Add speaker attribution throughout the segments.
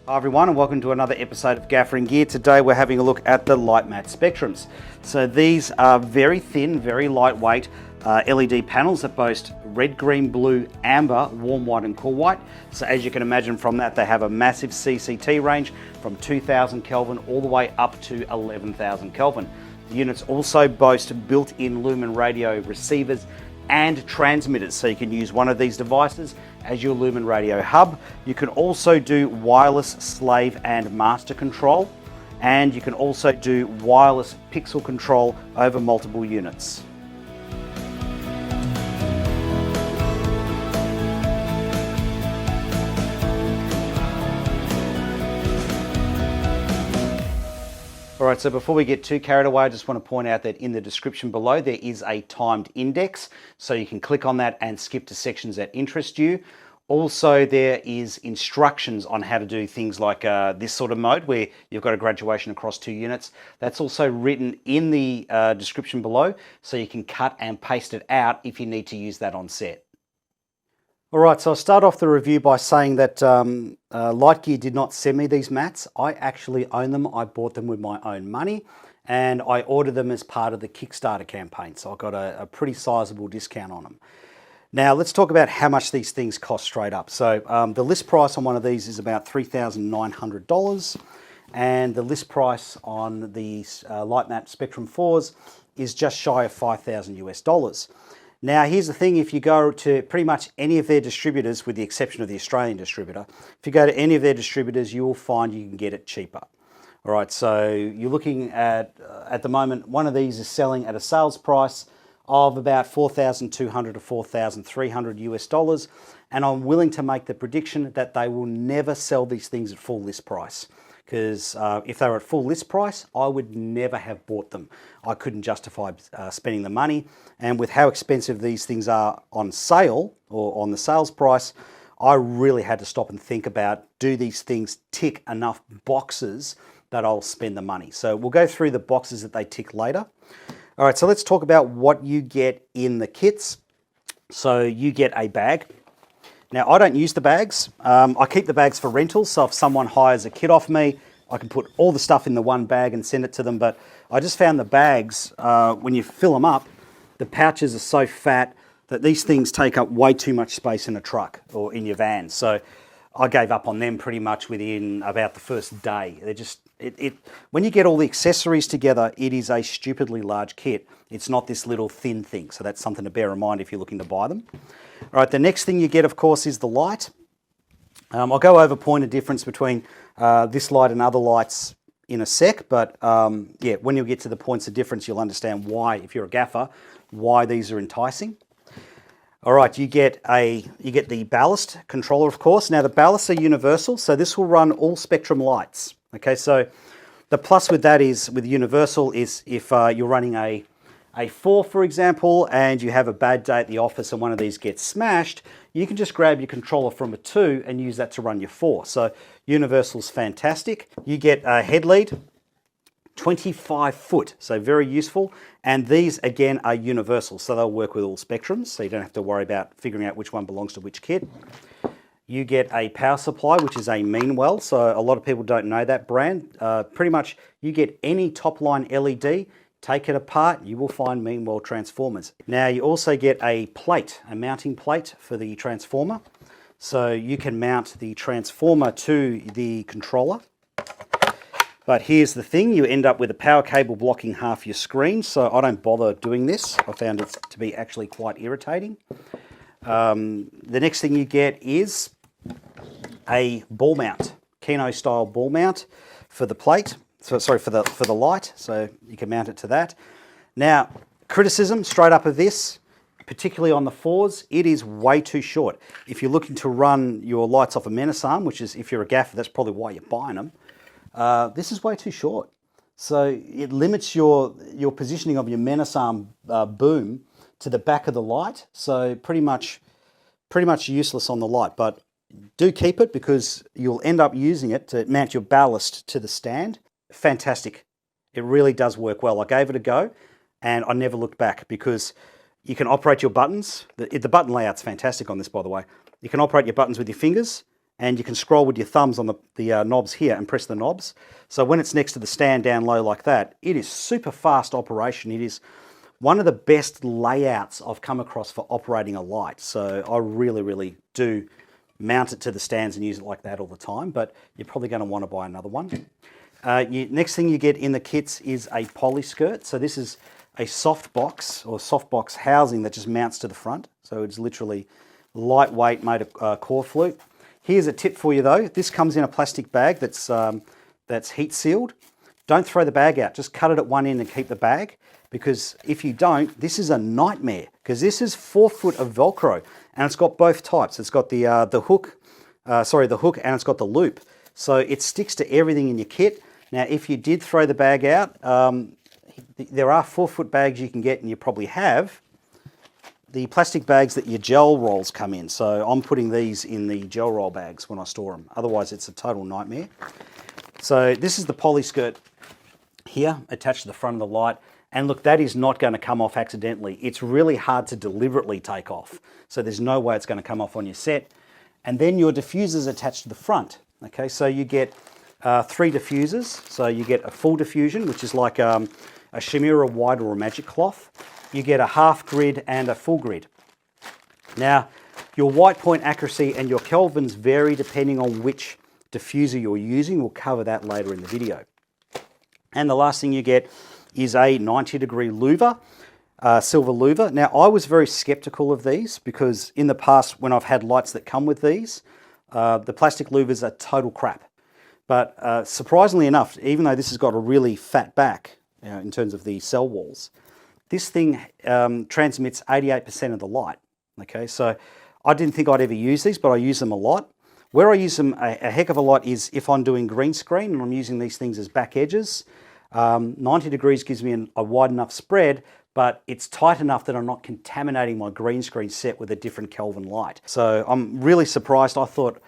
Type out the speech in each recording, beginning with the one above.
Speaker 1: Hi everyone, and welcome to another episode of Gaffer and Gear. Today we're having a look at the Litemat Spectrums. So these are very thin, very lightweight LED panels that boast red, green, blue, amber, warm white and cool white. So as you can imagine from that, they have a massive CCT range from 2000 Kelvin all the way up to 11,000 Kelvin. The units also boast built-in Lumen radio receivers and transmitters, so you can use one of these devices as your Lumen radio hub. You can also do wireless slave and master control, and you can also do wireless pixel control over multiple units. Alright, so before we get too carried away, I just want to point out that in the description below there is a timed index, so you can click on that and skip to sections that interest you. Also, there is instructions on how to do things like this sort of mode where you've got a graduation across 2 units. That's also written in the description below, so you can cut and paste it out if you need to use that on set. Alright, so I'll start off the review by saying that Lightgear did not send me these mats. I actually own them. I bought them with my own money, and I ordered them as part of the Kickstarter campaign, so I got a pretty sizable discount on them. Now let's talk about how much these things cost straight up. So the list price on one of these is about $3,900, and the list price on the Litemat Spectrum 4s is just shy of $5,000 US. Now here's the thing, if you go to pretty much any of their distributors, with the exception of the Australian distributor, if you go to any of their distributors, you will find you can get it cheaper. All right, so you're looking at the moment, one of these is selling at a sales price of about $4,200 to $4,300 US, and I'm willing to make the prediction that they will never sell these things at full list price. Because if they were at full list price, I would never have bought them. I couldn't justify spending the money, and with how expensive these things are on sale or on the sales price, I really had to stop and think about, do these things tick enough boxes that I'll spend the money? So we'll go through the boxes that they tick later. All right, so let's talk about what you get in the kits. So you get a bag. Now, I don't use the bags. I keep the bags for rentals, so if someone hires a kit off me, I can put all the stuff in the one bag and send it to them. But I just found the bags, when you fill them up, the pouches are so fat that these things take up way too much space in a truck or in your van. So I gave up on them pretty much within about the first day. They're just, when you get all the accessories together, it is a stupidly large kit. It's not this little thin thing, so that's something to bear in mind if you're looking to buy them. All right, the next thing you get, of course, is the light. I'll go over point of difference between this light and other lights in a sec, but yeah, when you get to the points of difference, you'll understand why, if you're a gaffer, why these are enticing. All right, you get the ballast controller, of course. Now the ballasts are universal, so this will run all Spectrum lights. Okay, so the plus with that is, with universal, is if you're running a 4, for example, and you have a bad day at the office and one of these gets smashed, you can just grab your controller from a 2 and use that to run your 4. So universal's fantastic. You get a head lead, 25 foot, so very useful. And these, again, are universal, so they'll work with all Spectrums, so you don't have to worry about figuring out which one belongs to which kit. You get a power supply, which is a Meanwell, so a lot of people don't know that brand. Pretty much, you get any top-line LED, take it apart, you will find Meanwell transformers. Now you also get a plate, a mounting plate for the transformer. So you can mount the transformer to the controller. But here's the thing, you end up with a power cable blocking half your screen, so I don't bother doing this. I found it to be actually quite irritating. The next thing you get is a ball mount, Kino style ball mount for the plate. So, sorry, for the light, so you can mount it to that. Now, criticism straight up of this, particularly on the 4s, it is way too short. If you're looking to run your lights off a menace arm, which is, if you're a gaffer, that's probably why you're buying them, this is way too short. So it limits your positioning of your menace arm boom to the back of the light, so pretty much useless on the light. But do keep it, because you'll end up using it to mount your ballast to the stand. Fantastic. It really does work well. I gave it a go and I never looked back, because you can operate your buttons. The button layout's fantastic on this, by the way. You can operate your buttons with your fingers, and you can scroll with your thumbs on the knobs here and press the knobs. So when it's next to the stand down low like that, it is super fast operation. It is one of the best layouts I've come across for operating a light. So I really do mount it to the stands and use it like that all the time, but you're probably going to want to buy another one. Next thing you get in the kits is a poly skirt. So this is a soft box or softbox housing that just mounts to the front. So it's literally lightweight, made of core flute. Here's a tip for you though. This comes in a plastic bag that's heat sealed. Don't throw the bag out. Just cut it at one end and keep the bag, because if you don't, this is a nightmare, because this is 4 foot of Velcro and it's got both types. It's got the hook and it's got the loop. So it sticks to everything in your kit. Now, if you did throw the bag out, there are 4 foot bags you can get, and you probably have the plastic bags that your gel rolls come in. So I'm putting these in the gel roll bags when I store them. Otherwise, it's a total nightmare. So this is the poly skirt here attached to the front of the light. And look, that is not going to come off accidentally. It's really hard to deliberately take off. So there's no way it's going to come off on your set. And then your diffuser's attached to the front. Okay, so you get 3 diffusers. So you get a full diffusion, which is like a shimmer, a white, or a magic cloth. You get a half grid and a full grid. Now, your white point accuracy and your kelvins vary depending on which diffuser you're using. We'll cover that later in the video. And the last thing you get is a 90-degree louver, silver louver. Now, I was very skeptical of these because in the past, when I've had lights that come with these, the plastic louvers are total crap. But surprisingly enough, even though this has got a really fat back in terms of the cell walls, this thing transmits 88% of the light. Okay, so I didn't think I'd ever use these, but I use them a lot. Where I use them a heck of a lot is if I'm doing green screen and I'm using these things as back edges. 90 degrees gives me a wide enough spread, but it's tight enough that I'm not contaminating my green screen set with a different Kelvin light. So I'm really surprised. I thought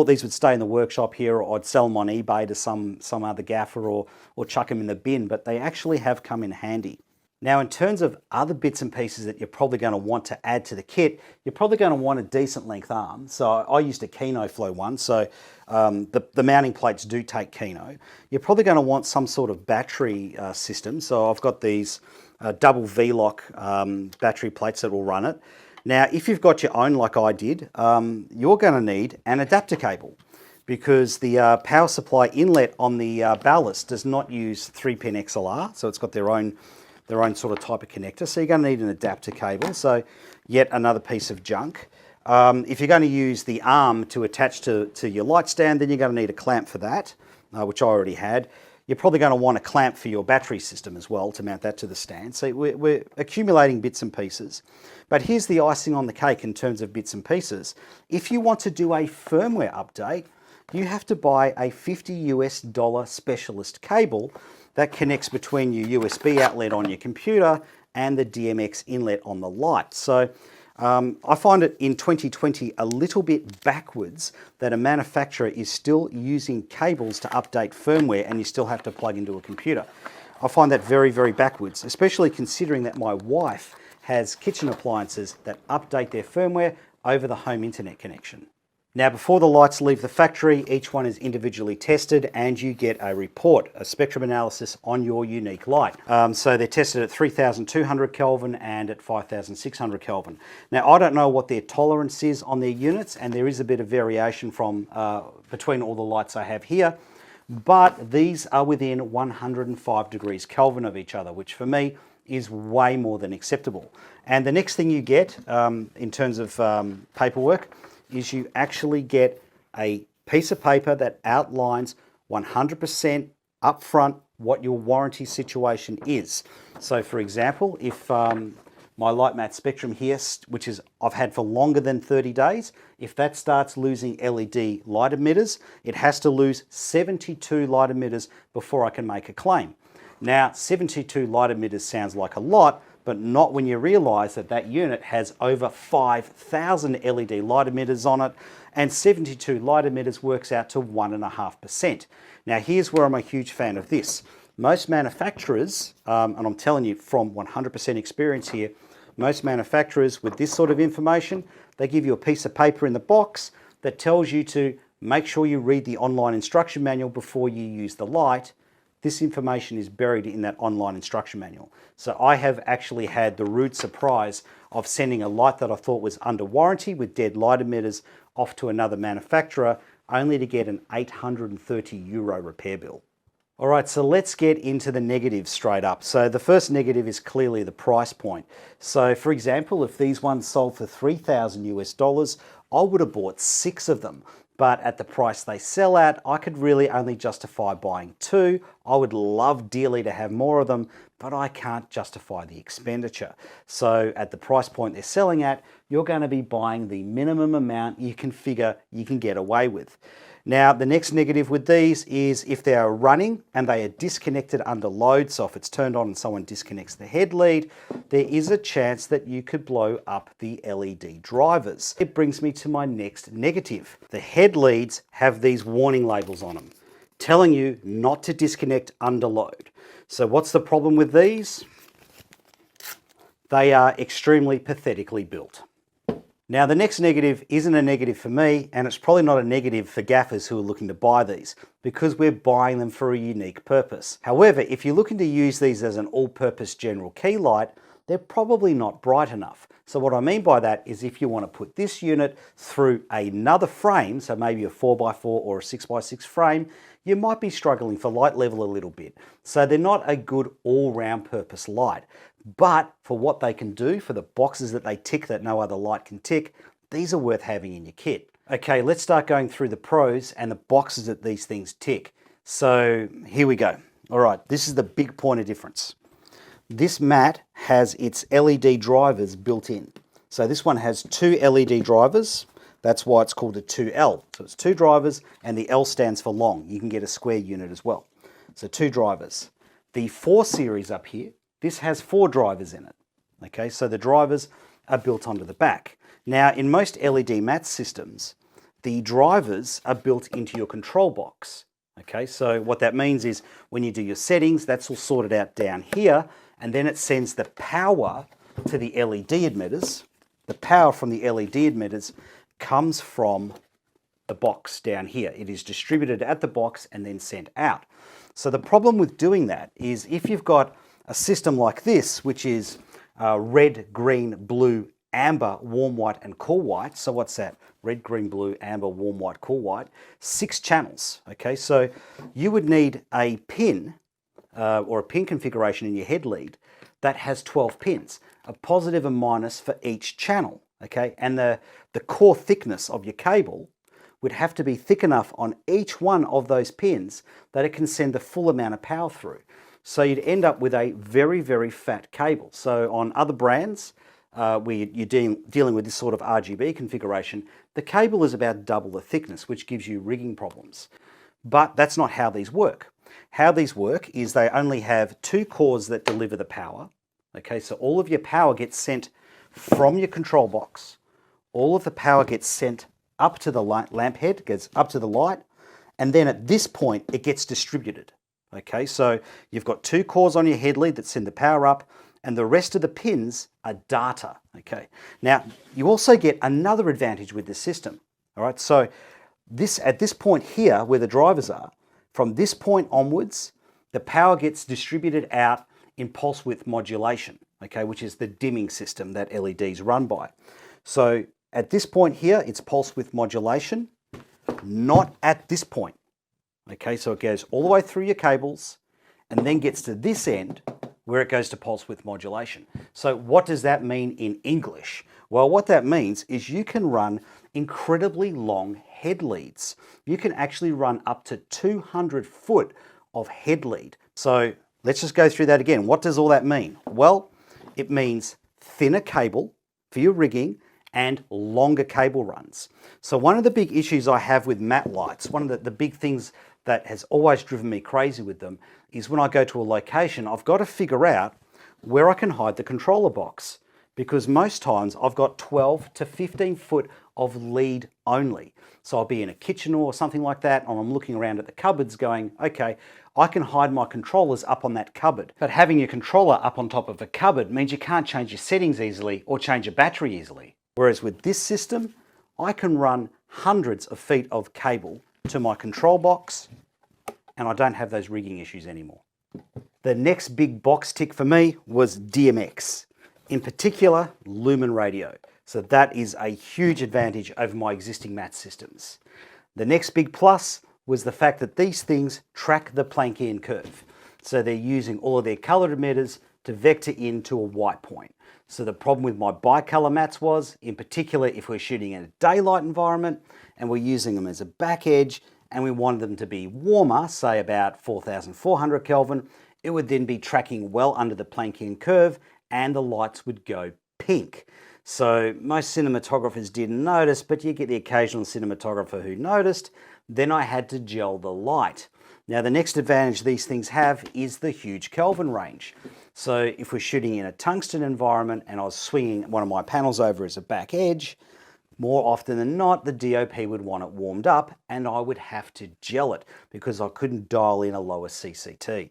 Speaker 1: these would stay in the workshop here, or I'd sell them on eBay to some other gaffer, or chuck them in the bin, but they actually have come in handy. Now, in terms of other bits and pieces that you're probably going to want to add to the kit, you're probably going to want a decent length arm. So I used a Kino flow one, so the mounting plates do take Kino. You're probably going to want some sort of battery system. So I've got these double V-lock battery plates that will run it. Now, if you've got your own like I did, you're going to need an adapter cable, because the power supply inlet on the ballast does not use 3-pin XLR, so it's got their own sort of type of connector. So you're going to need an adapter cable, so yet another piece of junk. If you're going to use the arm to attach to your light stand, then you're going to need a clamp for that, which I already had. You're probably going to want a clamp for your battery system as well to mount that to the stand. So we're accumulating bits and pieces. But here's the icing on the cake in terms of bits and pieces. If you want to do a firmware update, you have to buy a $50 specialist cable that connects between your USB outlet on your computer and the DMX inlet on the light. So I find it in 2020 a little bit backwards that a manufacturer is still using cables to update firmware and you still have to plug into a computer. I find that very, very backwards, especially considering that my wife has kitchen appliances that update their firmware over the home internet connection. Now, before the lights leave the factory, each one is individually tested and you get a report, a spectrum analysis on your unique light. So they're tested at 3,200 Kelvin and at 5,600 Kelvin. Now, I don't know what their tolerance is on their units, and there is a bit of variation from between all the lights I have here, but these are within 105 degrees Kelvin of each other, which for me is way more than acceptable. And the next thing you get in terms of paperwork is you actually get a piece of paper that outlines 100% upfront what your warranty situation is. So for example, if my Litemat Spectrum here, which is I've had for longer than 30 days, if that starts losing LED light emitters, it has to lose 72 light emitters before I can make a claim. Now, 72 light emitters sounds like a lot, but not when you realize that that unit has over 5,000 LED light emitters on it, and 72 light emitters works out to 1.5%. Now, here's where I'm a huge fan of this. Most manufacturers, and I'm telling you from 100% experience here, most manufacturers with this sort of information, they give you a piece of paper in the box that tells you to make sure you read the online instruction manual before you use the light. This information is buried in that online instruction manual. So I have actually had the rude surprise of sending a light that I thought was under warranty with dead light emitters off to another manufacturer, only to get an €830 repair bill. All right, so let's get into the negatives straight up. So the first negative is clearly the price point. So for example, if these ones sold for $3,000 US, I would have bought 6 of them. But at the price they sell at, I could really only justify buying 2. I would love dearly to have more of them, but I can't justify the expenditure. So at the price point they're selling at, you're going to be buying the minimum amount you can figure you can get away with. Now, the next negative with these is if they are running and they are disconnected under load, so if it's turned on and someone disconnects the head lead, there is a chance that you could blow up the LED drivers. It brings me to my next negative. The head leads have these warning labels on them, telling you not to disconnect under load. So what's the problem with these? They are extremely pathetically built. Now, the next negative isn't a negative for me, and it's probably not a negative for gaffers who are looking to buy these, because we're buying them for a unique purpose. However, if you're looking to use these as an all-purpose general key light, they're probably not bright enough. So what I mean by that is if you want to put this unit through another frame, so maybe a 4x4 or a 6x6 frame, you might be struggling for light level a little bit. So they're not a good all-round purpose light. But for what they can do, for the boxes that they tick that no other light can tick, these are worth having in your kit. Okay, let's start going through the pros and the boxes that these things tick. So here we go. All right, this is the big point of difference. This mat has its LED drivers built in. So this one has 2 LED drivers. That's why it's called a 2L. So it's 2 drivers and the L stands for long. You can get a square unit as well. So 2 drivers. The 4 series up here, this has 4 drivers in it. Okay, so the drivers are built onto the back. Now, in most LED mat systems, the drivers are built into your control box. Okay, so what that means is when you do your settings, that's all sorted out down here, and then it sends the power to the LED emitters. The power from the LED emitters comes from the box down here. It is distributed at the box and then sent out. So the problem with doing that is if you've got a system like this, which is red, green, blue, amber, warm white, and cool white. So what's that? Red, green, blue, amber, warm white, cool white. 6 channels. Okay, so you would need a pin or a pin configuration in your head lead that has 12 pins, a positive and minus for each channel. Okay, and the core thickness of your cable would have to be thick enough on each one of those pins that it can send the full amount of power through. So you'd end up with a very, very fat cable. So on other brands where you're dealing with this sort of RGB configuration, the cable is about double the thickness, which gives you rigging problems. But that's not how these work. How these work is they only have 2 cores that deliver the power. Okay, so all of your power gets sent from your control box. All of the power gets sent up to the lamp head, gets up to the light, and then at this point it gets distributed. Okay, so you've got 2 cores on your head lead that send the power up, and the rest of the pins are data. Okay, now you also get another advantage with this system. All right, so at this point here where the drivers are, from this point onwards, the power gets distributed out in pulse width modulation, okay, which is the dimming system that LEDs run by. So at this point here, it's pulse width modulation, not at this point. Okay, so it goes all the way through your cables and then gets to this end where it goes to pulse width modulation. So what does that mean in English? Well, what that means is you can run incredibly long head leads. You can actually run up to 200 foot of head lead. So let's just go through that again. What does all that mean? Well, it means thinner cable for your rigging and longer cable runs. So one of the big issues I have with matte lights, one of the big things that has always driven me crazy with them is when I go to a location, I've got to figure out where I can hide the controller box, because most times I've got 12 to 15 foot of lead only. So I'll be in a kitchen or something like that, and I'm looking around at the cupboards going, okay, I can hide my controllers up on that cupboard. But having your controller up on top of a cupboard means you can't change your settings easily or change your battery easily. Whereas with this system, I can run hundreds of feet of cable to my control box, and I don't have those rigging issues anymore. The next big box tick for me was DMX, in particular Lumen radio. So that is a huge advantage over my existing matte systems. The next big plus was the fact that these things track the Planckian curve. So they're using all of their color emitters to vector into a white point. So the problem with my bicolor mattes was, in particular, if we're shooting in a daylight environment and we're using them as a back edge and we wanted them to be warmer, say about 4,400 Kelvin, it would then be tracking well under the Planckian curve and the lights would go pink. So most cinematographers didn't notice, but you get the occasional cinematographer who noticed. Then I had to gel the light. Now the next advantage these things have is the huge Kelvin range. So if we're shooting in a tungsten environment and I was swinging one of my panels over as a back edge, more often than not, the DOP would want it warmed up and I would have to gel it because I couldn't dial in a lower CCT.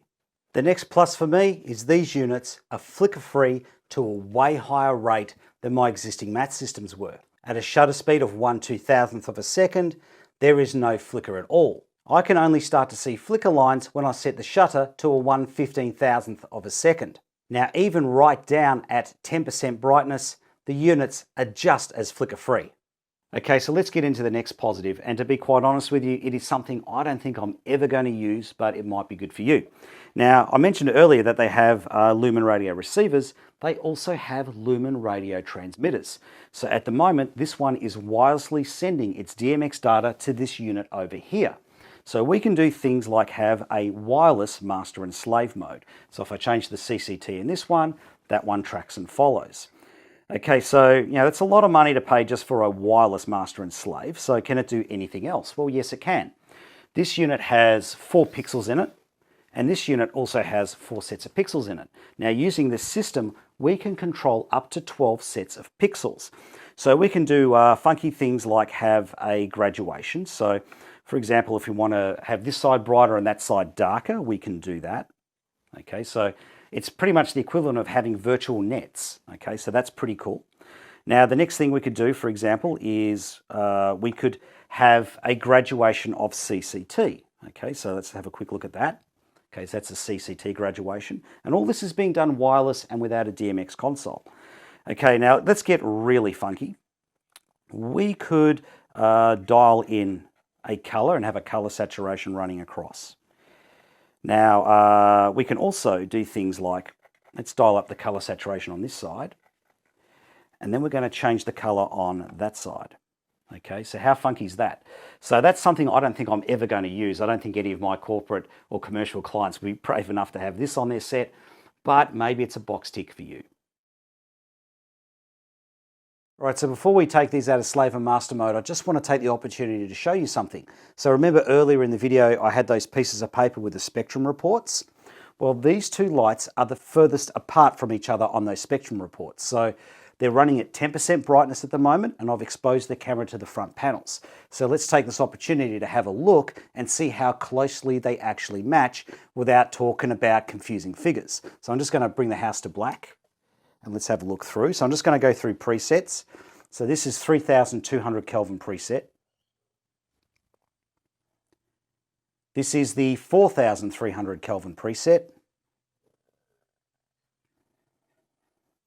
Speaker 1: The next plus for me is these units are flicker-free to a way higher rate than my existing matte systems were. At a shutter speed of 1/2000th of a second, there is no flicker at all. I can only start to see flicker lines when I set the shutter to a 1/15,000th of a second. Now even right down at 10% brightness, the units are just as flicker-free. Okay, so let's get into the next positive, and to be quite honest with you, it is something I don't think I'm ever going to use, but it might be good for you. Now, I mentioned earlier that they have Lumen radio receivers. They also have Lumen radio transmitters. So at the moment, this one is wirelessly sending its DMX data to this unit over here. So we can do things like have a wireless master and slave mode. So if I change the CCT in this one, that one tracks and follows. Okay, so that's a lot of money to pay just for a wireless master and slave. So can it do anything else? Well, yes, it can. This unit has 4 pixels in it, and this unit also has 4 sets of pixels in it. Now, using this system, we can control up to 12 sets of pixels. So we can do funky things like have a graduation. So, for example, if we want to have this side brighter and that side darker, we can do that. Okay, so it's pretty much the equivalent of having virtual nets. Okay, so that's pretty cool. Now, the next thing we could do, for example, is we could have a graduation of CCT. Okay, so let's have a quick look at that. Okay, so that's a CCT graduation. And all this is being done wireless and without a DMX console. Okay, now let's get really funky. We could dial in a color and have a color saturation running across. Now, we can also do things like, let's dial up the color saturation on this side, and then we're going to change the color on that side. Okay, so how funky is that? So that's something I don't think I'm ever going to use. I don't think any of my corporate or commercial clients will be brave enough to have this on their set, but maybe it's a box tick for you. All right, so before we take these out of slave and master mode, I just want to take the opportunity to show you something. So remember earlier in the video, I had those pieces of paper with the spectrum reports. Well, these two lights are the furthest apart from each other on those spectrum reports. So they're running at 10% brightness at the moment, and I've exposed the camera to the front panels. So let's take this opportunity to have a look and see how closely they actually match without talking about confusing figures. So I'm just going to bring the house to black. And let's have a look through. So I'm just going to go through presets. So this is 3200 Kelvin preset. This is the 4300 Kelvin preset.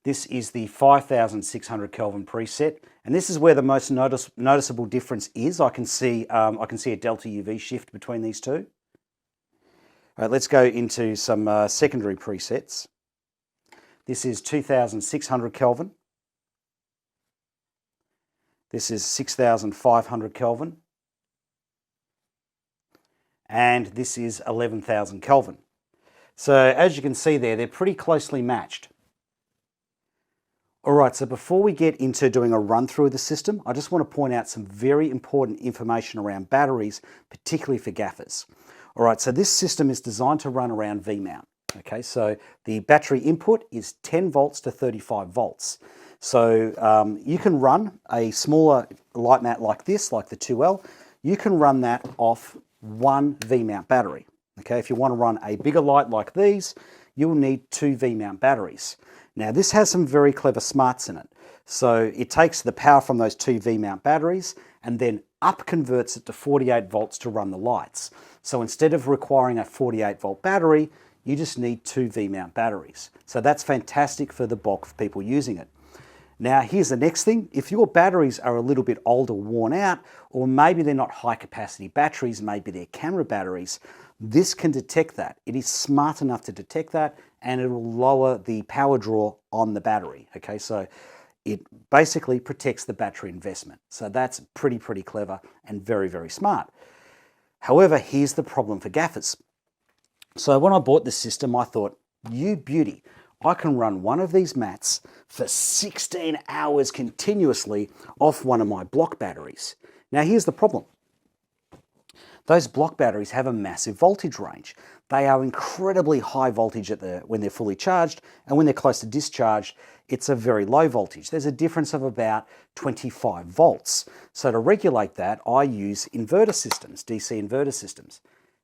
Speaker 1: This is the 5600 Kelvin preset. And this is where the most noticeable difference is. I can see a delta UV shift between these two. All right, let's go into some secondary presets. This is 2600 Kelvin. This is 6500 Kelvin. And this is 11,000 Kelvin. So as you can see there, they're pretty closely matched. All right, so before we get into doing a run through of the system, I just want to point out some very important information around batteries, particularly for gaffers. All right, so this system is designed to run around V-mount. Okay, so the battery input is 10 volts to 35 volts. So you can run a smaller light mat like this, like the 2L, you can run that off one V-mount battery. Okay, if you want to run a bigger light like these, you'll need 2 V-mount batteries. Now this has some very clever smarts in it. So it takes the power from those 2 V-mount batteries and then up converts it to 48 volts to run the lights. So instead of requiring a 48 volt battery, you just need 2 V-mount batteries. So that's fantastic for the bulk of people using it. Now here's the next thing. If your batteries are a little bit older, worn out, or maybe they're not high capacity batteries, maybe they're camera batteries, this can detect that. It is smart enough to detect that, and it will lower the power draw on the battery. Okay, so it basically protects the battery investment. So that's pretty clever and very smart. However, here's the problem for gaffers. So when I bought this system, I thought, you beauty, I can run one of these mats for 16 hours continuously off one of my block batteries. Now here's the problem. Those block batteries have a massive voltage range. They are incredibly high voltage when they're fully charged, and when they're close to discharge, it's a very low voltage. There's a difference of about 25 volts. So to regulate that, I use inverter systems, DC inverter systems.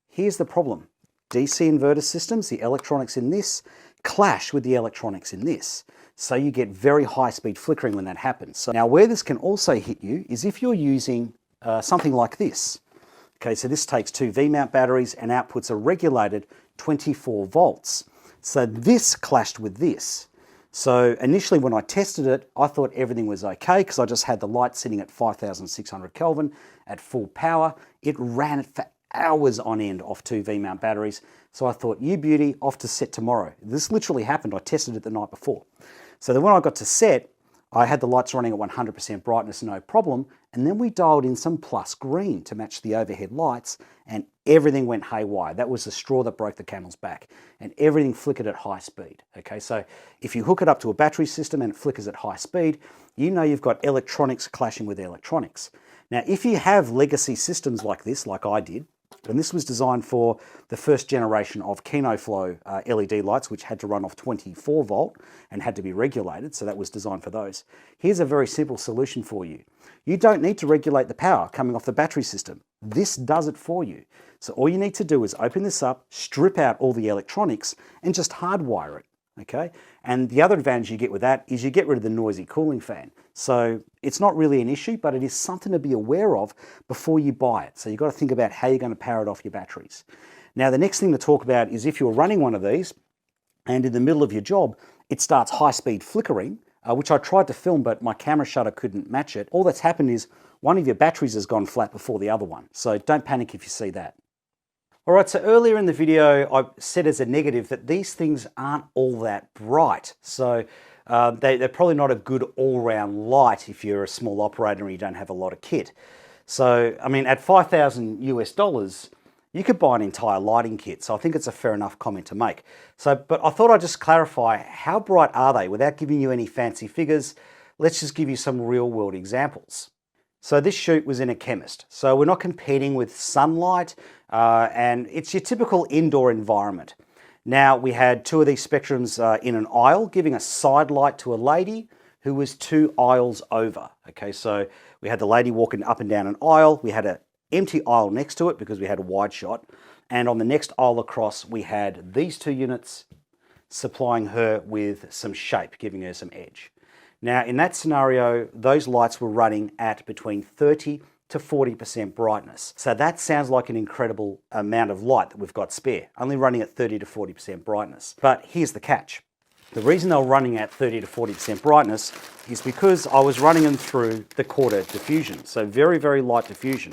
Speaker 1: Here's the problem. DC inverter systems, the electronics in this, clash with the electronics in this. So you get very high speed flickering when that happens. So now where this can also hit you is if you're using something like this. Okay, so this takes 2 V-mount batteries and outputs a regulated 24 volts. So this clashed with this. So initially when I tested it, I thought everything was okay because I just had the light sitting at 5,600 Kelvin at full power. It ran it for hours on end off 2 V-mount batteries. So I thought, you beauty, off to set tomorrow. This literally happened. I tested it the night before. So then when I got to set, I had the lights running at 100% brightness, no problem. And then we dialed in some plus green to match the overhead lights, and everything went haywire. That was the straw that broke the camel's back, and everything flickered at high speed. Okay, so if you hook it up to a battery system and it flickers at high speed, you know you've got electronics clashing with electronics. Now, if you have legacy systems like this, like I did, and this was designed for the first generation of KinoFlow LED lights, which had to run off 24 volt and had to be regulated, so that was designed for those. Here's a very simple solution for you. You don't need to regulate the power coming off the battery system. This does it for you. So all you need to do is open this up, strip out all the electronics, and just hardwire it. Okay, and the other advantage you get with that is you get rid of the noisy cooling fan. So it's not really an issue, but it is something to be aware of before you buy it. So you've got to think about how you're going to power it off your batteries. Now, the next thing to talk about is if you're running one of these and in the middle of your job, it starts high-speed flickering, which I tried to film, but my camera shutter couldn't match it. All that's happened is one of your batteries has gone flat before the other one. So don't panic if you see that. All right, so earlier in the video, I said as a negative that these things aren't all that bright. So they're probably not a good all-round light if you're a small operator and you don't have a lot of kit. So, I mean, at $5,000 US, you could buy an entire lighting kit. So I think it's a fair enough comment to make. So, but I thought I'd just clarify, how bright are they? Without giving you any fancy figures, let's just give you some real-world examples. So this shoot was in a chemist. So we're not competing with sunlight, and it's your typical indoor environment. Now we had 2 of these spectrums in an aisle, giving a side light to a lady who was 2 aisles over. Okay, so we had the lady walking up and down an aisle. We had an empty aisle next to it because we had a wide shot. And on the next aisle across, we had these 2 units supplying her with some shape, giving her some edge. Now, in that scenario, those lights were running at between 30 to 40% brightness. So that sounds like an incredible amount of light that we've got spare, only running at 30 to 40% brightness. But here's the catch. The reason they were running at 30 to 40% brightness is because I was running them through the quarter diffusion, so very light diffusion.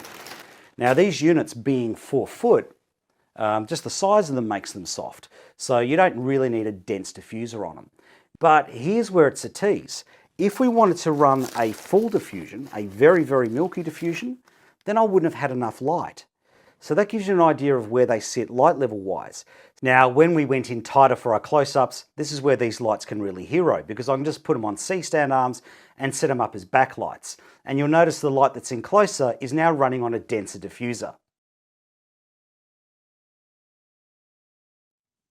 Speaker 1: Now, these units being 4 foot, just the size of them makes them soft. So you don't really need a dense diffuser on them. But here's where it's a tease. If we wanted to run a full diffusion, a very milky diffusion, then I wouldn't have had enough light. So that gives you an idea of where they sit light level wise. Now, when we went in tighter for our close-ups, this is where these lights can really hero, because I can just put them on C-stand arms and set them up as backlights. And you'll notice the light that's in closer is now running on a denser diffuser.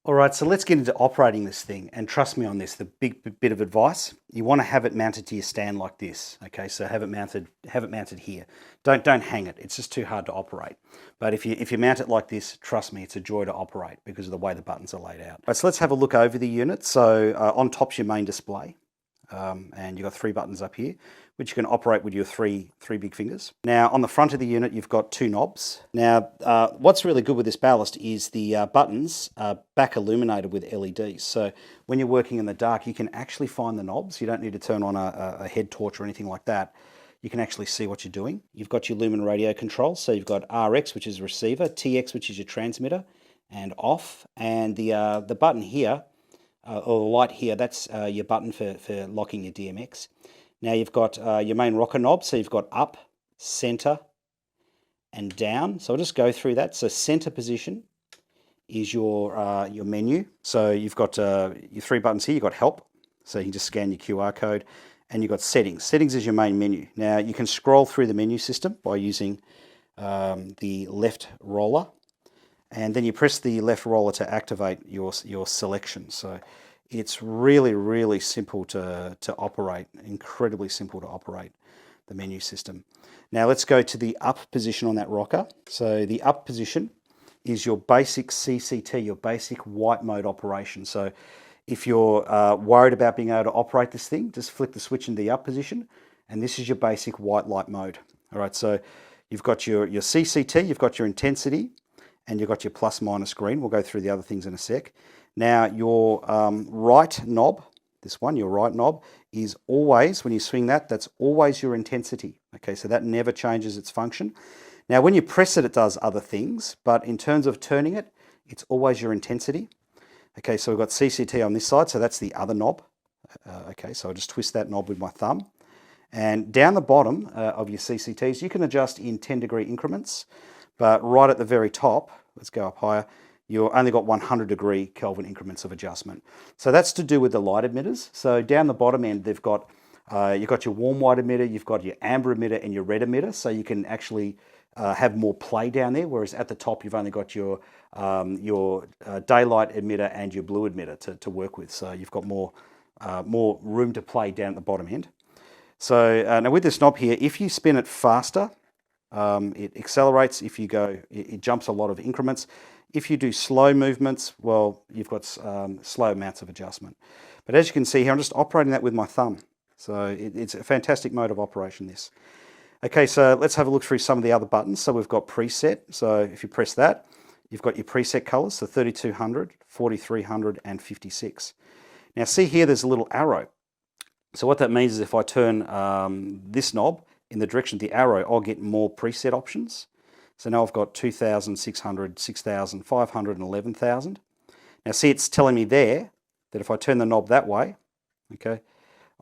Speaker 1: All right, so let's get into operating this thing, and trust me on this, the big bit of advice, you want to have it mounted to your stand like this, okay? So have it mounted here. Don't hang it, it's just too hard to operate. But if you mount it like this, trust me, it's a joy to operate because of the way the buttons are laid out. All right, so let's have a look over the unit. So on top's your main display, and you've got 3 buttons up here. which you can operate with your three big fingers. Now on the front of the unit, you've got 2 knobs. Now what's really good with this ballast is the buttons are back illuminated with LEDs. So when you're working in the dark, you can actually find the knobs. You don't need to turn on a head torch or anything like that. You can actually see what you're doing. You've got your Lumen radio control. So you've got RX, which is receiver, TX, which is your transmitter, and off. And the button here, or the light here, that's your button for locking your DMX. Now you've got your main rocker knob. So you've got up, center, and down. So I'll just go through that. So center position is your menu. So you've got your 3 buttons here. You've got help. So you can just scan your QR code. And you've got settings. Settings is your main menu. Now you can scroll through the menu system by using the left roller, and then you press the left roller to activate your selection. So it's really simple to operate, incredibly simple to operate the menu system. Now let's go to the up position on that rocker. So the up position is your basic CCT, your basic white mode operation. So if you're worried about being able to operate this thing, just flick the switch in the up position, and this is your basic white light mode. All right, so you've got your CCT, you've got your intensity, and you've got your plus minus green. We'll go through the other things in a sec. Now your right knob, this one, your right knob, is always, when you swing that, that's always your intensity. Okay, so that never changes its function. Now when you press it, it does other things, but in terms of turning it, it's always your intensity. Okay, so we've got CCT on this side, so that's the other knob. Okay, so I'll just twist that knob with my thumb. And down the bottom of your CCTs, you can adjust in 10-degree increments, but right at the very top, let's go up higher, you've only got 100-degree Kelvin increments of adjustment. So that's to do with the light emitters. So down the bottom end, you've got your warm white emitter, you've got your amber emitter and your red emitter, so you can actually have more play down there, whereas at the top you've only got your daylight emitter and your blue emitter to work with. So you've got more room to play down at the bottom end. So now with this knob here, if you spin it faster, it accelerates. If you go, it jumps a lot of increments. If you do slow movements, well, you've got slow amounts of adjustment. But as you can see here, I'm just operating that with my thumb. So it's a fantastic mode of operation, this. Okay, so let's have a look through some of the other buttons. So we've got preset. So if you press that, you've got your preset colors, so 3200, 4300, and 56. Now see here, there's a little arrow. So what that means is if I turn this knob in the direction of the arrow, I'll get more preset options. So now I've got 2600, 6000, 500, and 11,000. Now see, it's telling me there that if I turn the knob that way, okay,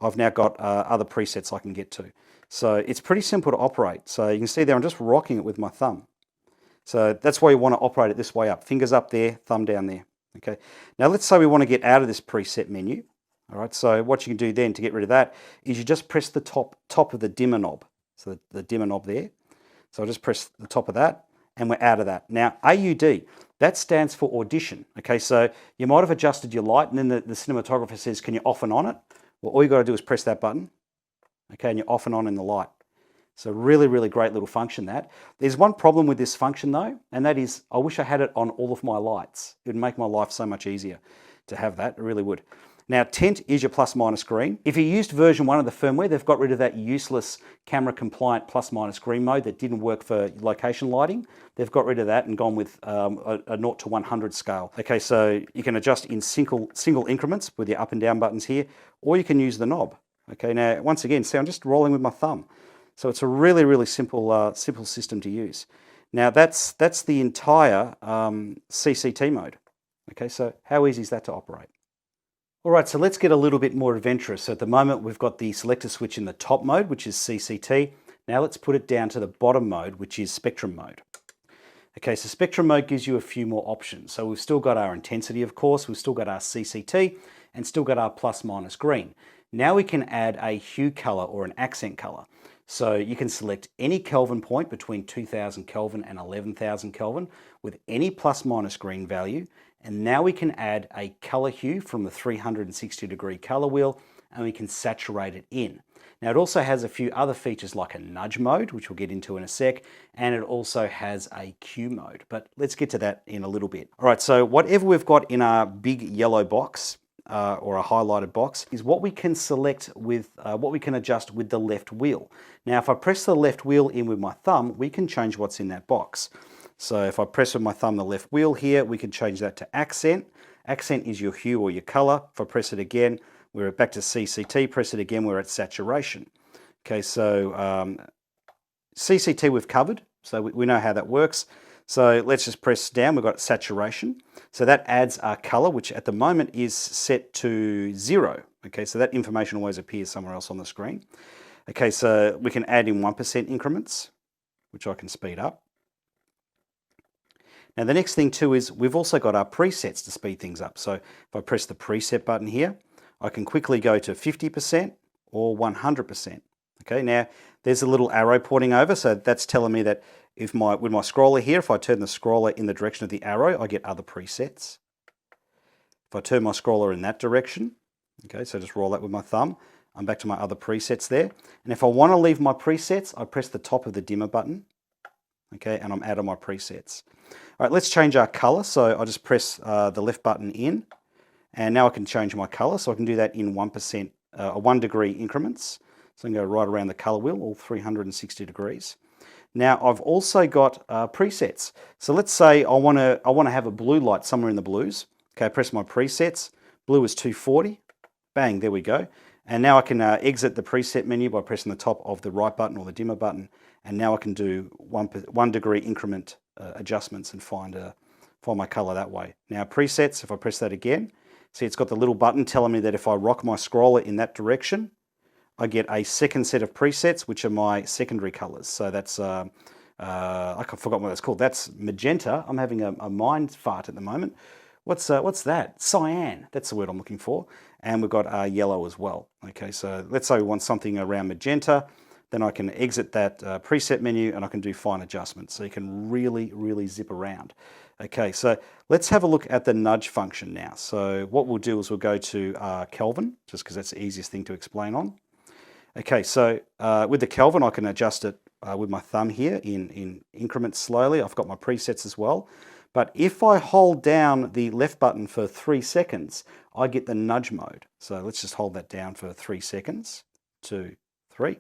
Speaker 1: I've now got other presets I can get to. So it's pretty simple to operate. So you can see there, I'm just rocking it with my thumb. So that's why you want to operate it this way up. Fingers up there, thumb down there. Okay. Now let's say we want to get out of this preset menu. All right. So what you can do then to get rid of that is you just press the top of the dimmer knob. So the dimmer knob there. So I'll just press the top of that and we're out of that. Now AUD, that stands for Audition. Okay. So you might have adjusted your light and then the cinematographer says, can you off and on it? Well, all you got to do is press that button. Okay, and you're off and on in the light. So really great little function that. There's one problem with this function though, and that is I wish I had it on all of my lights. It would make my life so much easier to have that, it really would. Now tint is your plus minus green. If you used version 1 of the firmware, they've got rid of that useless camera compliant plus minus green mode that didn't work for location lighting. They've got rid of that and gone with a 0 to 100 scale. Okay, so you can adjust in single increments with your up and down buttons here, or you can use the knob. Okay, now once again, see, I'm just rolling with my thumb. So it's a really simple system to use. Now that's the entire CCT mode. Okay, so how easy is that to operate? All right, so let's get a little bit more adventurous. So at the moment, we've got the selector switch in the top mode, which is CCT. Now let's put it down to the bottom mode, which is Spectrum mode. Okay, so Spectrum mode gives you a few more options. So we've still got our intensity, of course, we've still got our CCT, and still got our plus minus green. Now we can add a hue color or an accent color. So you can select any Kelvin point between 2000 Kelvin and 11,000 Kelvin with any plus minus green value. And now we can add a color hue from the 360-degree color wheel and we can saturate it in. Now it also has a few other features like a nudge mode, which we'll get into in a sec, and it also has a Q mode, but let's get to that in a little bit. All right, so whatever we've got in our big yellow box, or a highlighted box is what we can select with, what we can adjust with the left wheel. Now, if I press the left wheel in with my thumb, we can change what's in that box. So if I press with my thumb the left wheel here, we can change that to accent. Accent is your hue or your color. If I press it again, we're back to CCT. Press it again, we're at saturation. Okay, so CCT we've covered, so we know how that works. So let's just press down, we've got saturation. So that adds our color, which at the moment is set to 0. Okay, so that information always appears somewhere else on the screen. Okay, so we can add in 1% increments, which I can speed up. Now the next thing too is we've also got our presets to speed things up. So if I press the preset button here, I can quickly go to 50% or 100%. Okay, now there's a little arrow pointing over, so that's telling me that with my scroller here, if I turn the scroller in the direction of the arrow, I get other presets. If I turn my scroller in that direction, okay, so just roll that with my thumb, I'm back to my other presets there. And if I want to leave my presets, I press the top of the dimmer button, okay, and I'm out of my presets. All right, let's change our color. So I just press the left button in, and now I can change my color. So I can do that in 1 degree increments. So I can go right around the color wheel, all 360 degrees. Now I've also got presets. So let's say I want to have a blue light somewhere in the blues. Okay, I press my presets. Blue is 240. Bang, there we go. And now I can exit the preset menu by pressing the top of the right button or the dimmer button. And now I can do 1 degree increment adjustments and find my color that way. Now presets, if I press that again, see it's got the little button telling me that if I rock my scroller in that direction, I get a second set of presets, which are my secondary colors. So that's, I forgot what that's called. That's magenta. I'm having a mind fart at the moment. What's that? Cyan, that's the word I'm looking for. And we've got yellow as well. Okay, so let's say we want something around magenta, then I can exit that preset menu and I can do fine adjustments. So you can really, really zip around. Okay, so let's have a look at the nudge function now. So what we'll do is we'll go to Kelvin, just because that's the easiest thing to explain on. Okay, so with the Kelvin, I can adjust it with my thumb here in increments slowly. I've got my presets as well. But if I hold down the left button for 3 seconds, I get the nudge mode. So let's just hold that down for 3 seconds, 2, 3.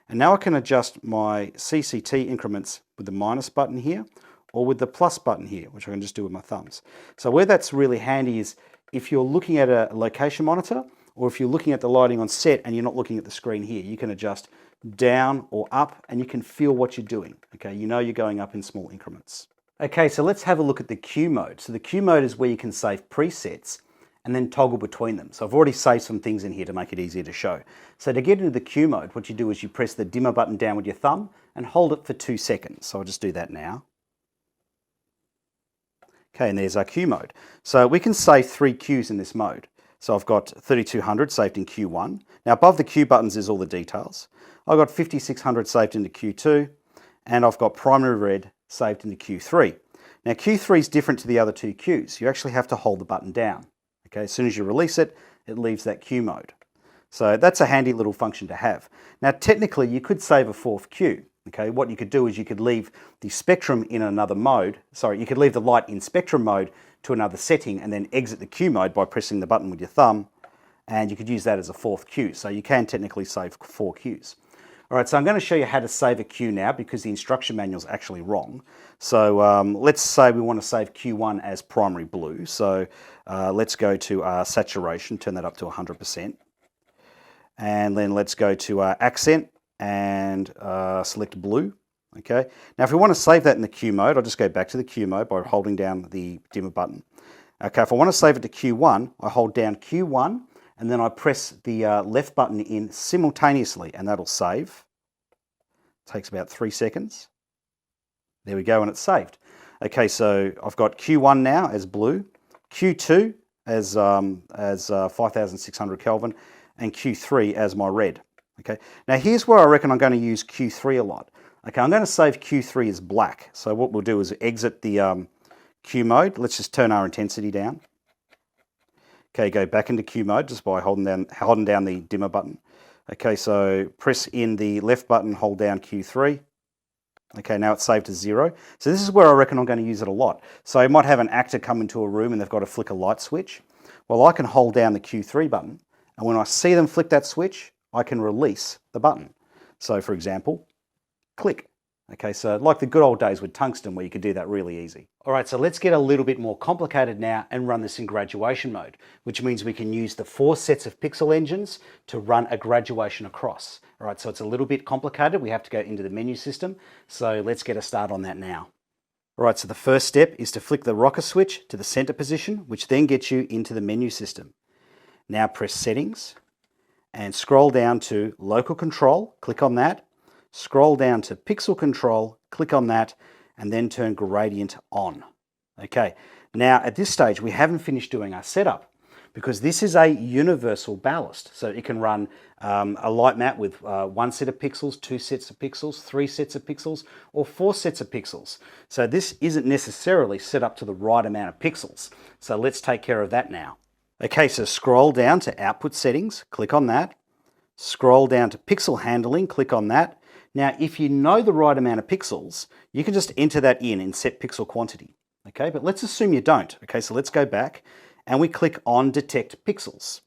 Speaker 1: And now I can adjust my CCT increments with the minus button here or with the plus button here, which I can just do with my thumbs. So where that's really handy is if you're looking at a location monitor, or if you're looking at the lighting on set and you're not looking at the screen here, you can adjust down or up and you can feel what you're doing. Okay, you know you're going up in small increments. Okay, so let's have a look at the Q mode. So the Q mode is where you can save presets and then toggle between them. So I've already saved some things in here to make it easier to show. So to get into the Q mode, what you do is you press the dimmer button down with your thumb and hold it for 2 seconds. So I'll just do that now. Okay, and there's our Q mode. So we can save 3 Qs in this mode. So I've got 3200 saved in Q1. Now above the Q buttons is all the details. I've got 5600 saved into Q2, and I've got primary red saved into Q3. Now Q3 is different to the other 2 Qs. You actually have to hold the button down. Okay, as soon as you release it, it leaves that Q mode. So that's a handy little function to have. Now technically you could save a 4th Q. Okay, what you could do is you could leave the spectrum in another mode. Sorry, you could leave the light in spectrum mode to another setting and then exit the Q mode by pressing the button with your thumb, and you could use that as a 4th Q. So you can technically save 4 Qs. All right, so I'm going to show you how to save a Q now because the instruction manual is actually wrong. So let's say we want to save Q1 as primary blue. So let's go to saturation, turn that up to 100%. And then let's go to accent and select blue. Okay. Now if we want to save that in the Q mode, I'll just go back to the Q mode by holding down the dimmer button. Okay, if I want to save it to Q1, I hold down Q1 and then I press the left button in simultaneously and that'll save. It takes about 3 seconds. There we go, and it's saved. Okay, so I've got Q1 now as blue, Q2 as 5600 Kelvin, and Q3 as my red. Okay, now here's where I reckon I'm going to use Q3 a lot. Okay, I'm going to save Q3 as black. So what we'll do is exit the Q mode. Let's just turn our intensity down. Okay, go back into Q mode just by holding down the dimmer button. Okay, so press in the left button, hold down Q3. Okay, now it's saved to 0. So this is where I reckon I'm going to use it a lot. So I might have an actor come into a room and they've got to flick a light switch. Well, I can hold down the Q3 button, and when I see them flick that switch, I can release the button. So for example, click. Okay, so like the good old days with tungsten where you could do that really easy. All right, so let's get a little bit more complicated now and run this in graduation mode, which means we can use the 4 sets of pixel engines to run a graduation across. All right, so it's a little bit complicated. We have to go into the menu system. So let's get a start on that now. All right, so the first step is to flick the rocker switch to the center position, which then gets you into the menu system. Now press settings and scroll down to local control, click on that. Scroll down to pixel control, click on that, and then turn gradient on. Okay, now at this stage we haven't finished doing our setup because this is a universal ballast. So it can run a light mat with 1 set of pixels, 2 sets of pixels, 3 sets of pixels, or 4 sets of pixels. So this isn't necessarily set up to the right amount of pixels. So let's take care of that now. Okay, so scroll down to output settings, click on that. Scroll down to pixel handling, click on that. Now, if you know the right amount of pixels, you can just enter that in set pixel quantity. Okay, but let's assume you don't. Okay, so let's go back and we click on detect pixels.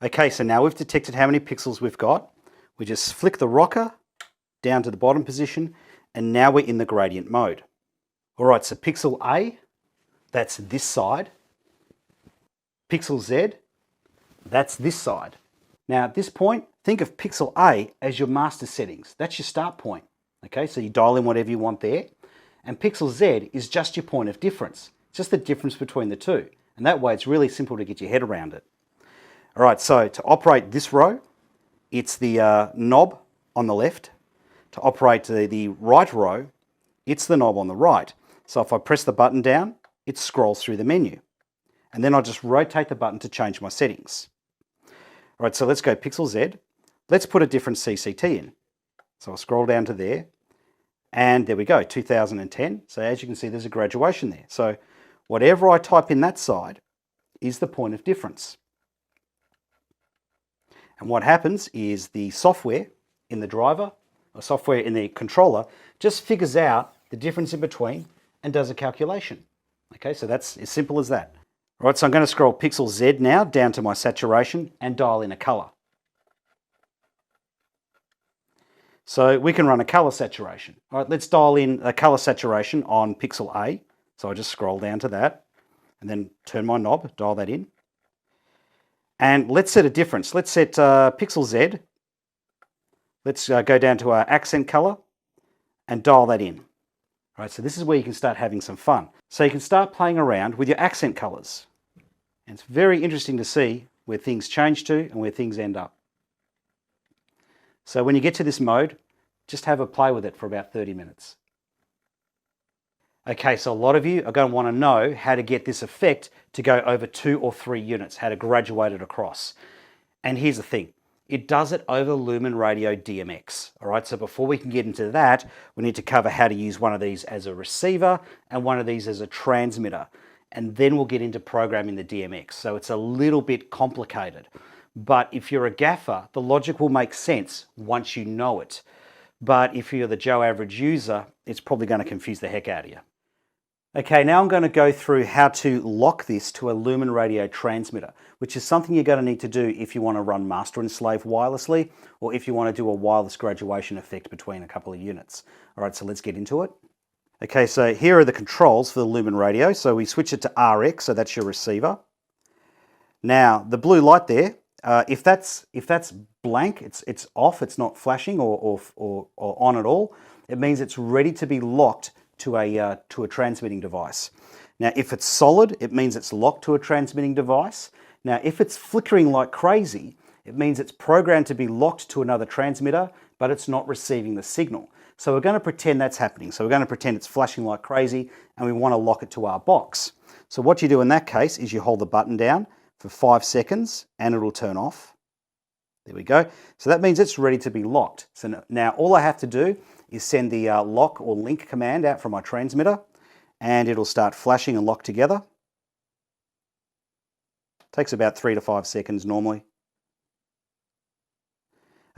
Speaker 1: Okay, so now we've detected how many pixels we've got. We just flick the rocker down to the bottom position, and now we're in the gradient mode. All right, so pixel A, that's this side. Pixel Z, that's this side. Now at this point, think of pixel A as your master settings. That's your start point. Okay, so you dial in whatever you want there. And pixel Z is just your point of difference. It's just the difference between the two. And that way it's really simple to get your head around it. All right, so to operate this row, it's the knob on the left. To operate the right row, it's the knob on the right. So if I press the button down, it scrolls through the menu. And then I'll just rotate the button to change my settings. All right, so let's go pixel Z. Let's put a different CCT in. So I'll scroll down to there. And there we go, 2010. So as you can see, there's a graduation there. So whatever I type in that side is the point of difference. And what happens is the software in the driver, or software in the controller, just figures out the difference in between and does a calculation. Okay, so that's as simple as that. All right, so I'm going to scroll pixel Z now down to my saturation and dial in a color. So we can run a color saturation. All right, let's dial in a color saturation on pixel A. So I just scroll down to that and then turn my knob, dial that in. And let's set a difference. Let's set pixel Z. Let's go down to our accent color and dial that in. All right, so this is where you can start having some fun. So you can start playing around with your accent colors. And it's very interesting to see where things change to and where things end up. So when you get to this mode, just have a play with it for about 30 minutes. Okay, so a lot of you are going to want to know how to get this effect to go over 2 or 3 units, how to graduate it across. And here's the thing. It does it over Lumen Radio DMX. All right, so before we can get into that, we need to cover how to use one of these as a receiver and one of these as a transmitter. And then we'll get into programming the DMX. So it's a little bit complicated. But if you're a gaffer, the logic will make sense once you know it. But if you're the Joe average user, it's probably going to confuse the heck out of you. Okay, now I'm going to go through how to lock this to a Lumen Radio transmitter, which is something you're going to need to do if you want to run master and slave wirelessly, or if you want to do a wireless graduation effect between a couple of units. All right, so let's get into it. Okay, so here are the controls for the Lumen Radio. So we switch it to RX, so that's your receiver. Now, the blue light there, if that's blank, it's off, it's not flashing or on at all, it means it's ready to be locked to a transmitting device. Now, if it's solid, it means it's locked to a transmitting device. Now, if it's flickering like crazy, it means it's programmed to be locked to another transmitter, but it's not receiving the signal. So we're going to pretend that's happening. So we're going to pretend it's flashing like crazy, and we want to lock it to our box. So what you do in that case is you hold the button down for 5 seconds, and it'll turn off. There we go. So that means it's ready to be locked. So now all I have to do is send the lock or link command out from my transmitter, and it'll start flashing and lock together. Takes about 3 to 5 seconds normally.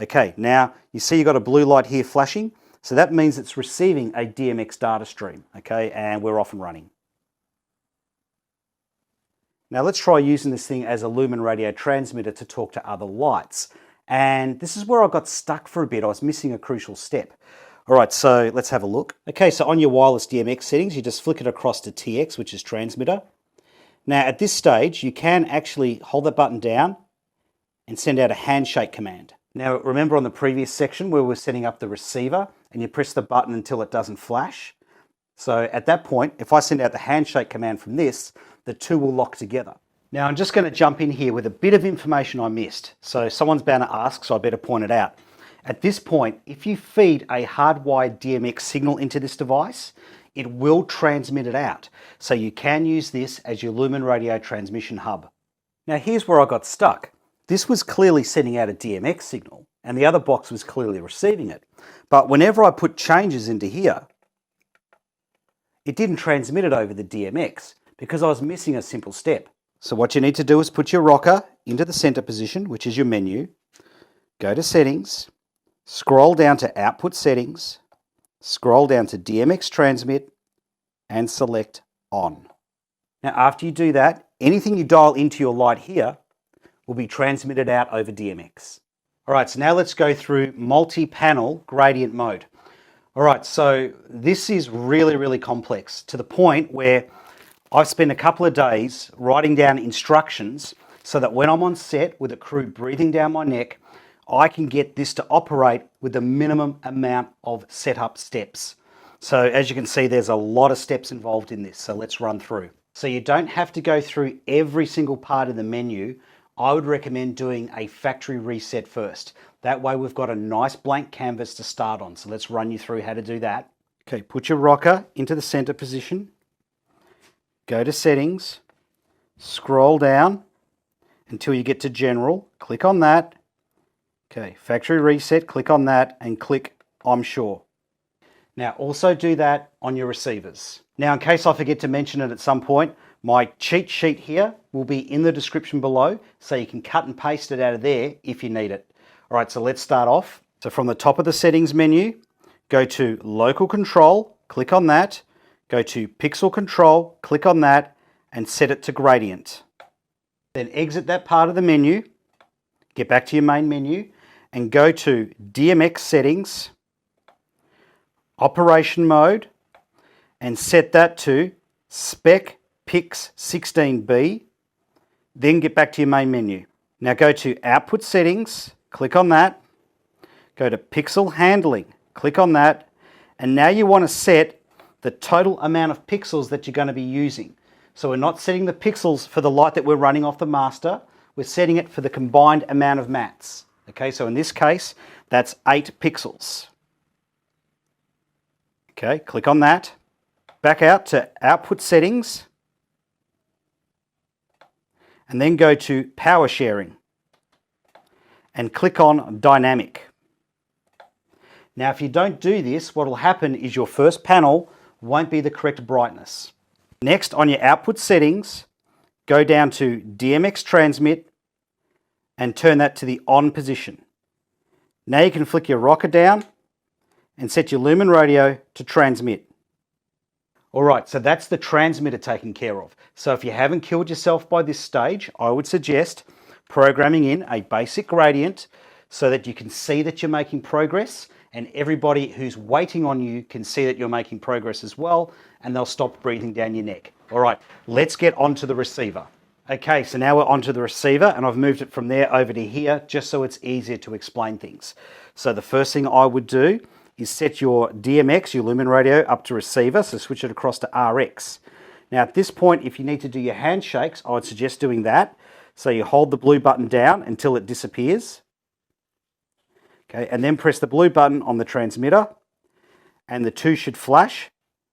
Speaker 1: Okay, now you see you've got a blue light here flashing, so that means it's receiving a DMX data stream, okay, and we're off and running. Now let's try using this thing as a Lumen radio transmitter to talk to other lights. And this is where I got stuck for a bit. I was missing a crucial step. All right, so let's have a look. Okay, so on your wireless DMX settings, you just flick it across to TX, which is transmitter. Now at this stage, you can actually hold that button down and send out a handshake command. Now remember on the previous section where we were setting up the receiver and you press the button until it doesn't flash? So at that point, if I send out the handshake command from this, the two will lock together. Now I'm just going to jump in here with a bit of information I missed. So someone's bound to ask, so I better point it out. At this point, if you feed a hardwired DMX signal into this device, it will transmit it out. So you can use this as your Lumen radio transmission hub. Now here's where I got stuck. This was clearly sending out a DMX signal and the other box was clearly receiving it. But whenever I put changes into here, it didn't transmit it over the DMX because I was missing a simple step. So what you need to do is put your rocker into the center position, which is your menu, go to settings, scroll down to output settings, scroll down to DMX transmit and select on. Now after you do that, anything you dial into your light here will be transmitted out over DMX. All right, so now let's go through multi-panel gradient mode. All right, so this is really, really complex to the point where I've spent a couple of days writing down instructions so that when I'm on set with a crew breathing down my neck, I can get this to operate with the minimum amount of setup steps. So as you can see, there's a lot of steps involved in this, so let's run through. So you don't have to go through every single part of the menu. I would recommend doing a factory reset first. That way we've got a nice blank canvas to start on. So let's run you through how to do that. Okay, put your rocker into the center position. Go to settings, scroll down until you get to general. Click on that. Okay, factory reset, click on that and click I'm sure. Now also do that on your receivers. Now in case I forget to mention it at some point, my cheat sheet here will be in the description below, so you can cut and paste it out of there if you need it. All right, so let's start off. So from the top of the settings menu, go to local control, click on that, go to pixel control, click on that, and set it to gradient. Then exit that part of the menu, get back to your main menu, and go to DMX settings, operation mode, and set that to Spec Pix 16B, then get back to your main menu. Now go to output settings, click on that, go to pixel handling, click on that, and now you want to set the total amount of pixels that you're going to be using. So we're not setting the pixels for the light that we're running off the master, we're setting it for the combined amount of mats. Okay, so in this case, that's 8 pixels. Okay, click on that, back out to output settings, and then go to power sharing and click on dynamic. Now if you don't do this, what will happen is your first panel won't be the correct brightness. Next, on your output settings, go down to DMX transmit and turn that to the on position. Now you can flick your rocker down and set your Lumen radio to transmit. All right, so that's the transmitter taken care of. So if you haven't killed yourself by this stage, I would suggest programming in a basic gradient so that you can see that you're making progress and everybody who's waiting on you can see that you're making progress as well and they'll stop breathing down your neck. All right, let's get onto the receiver. Okay, so now we're onto the receiver and I've moved it from there over to here just so it's easier to explain things. So the first thing I would do is set your DMX, your Lumen radio, up to receiver, so switch it across to RX. Now at this point, if you need to do your handshakes, I would suggest doing that. So you hold the blue button down until it disappears. Okay, and then press the blue button on the transmitter, and the two should flash,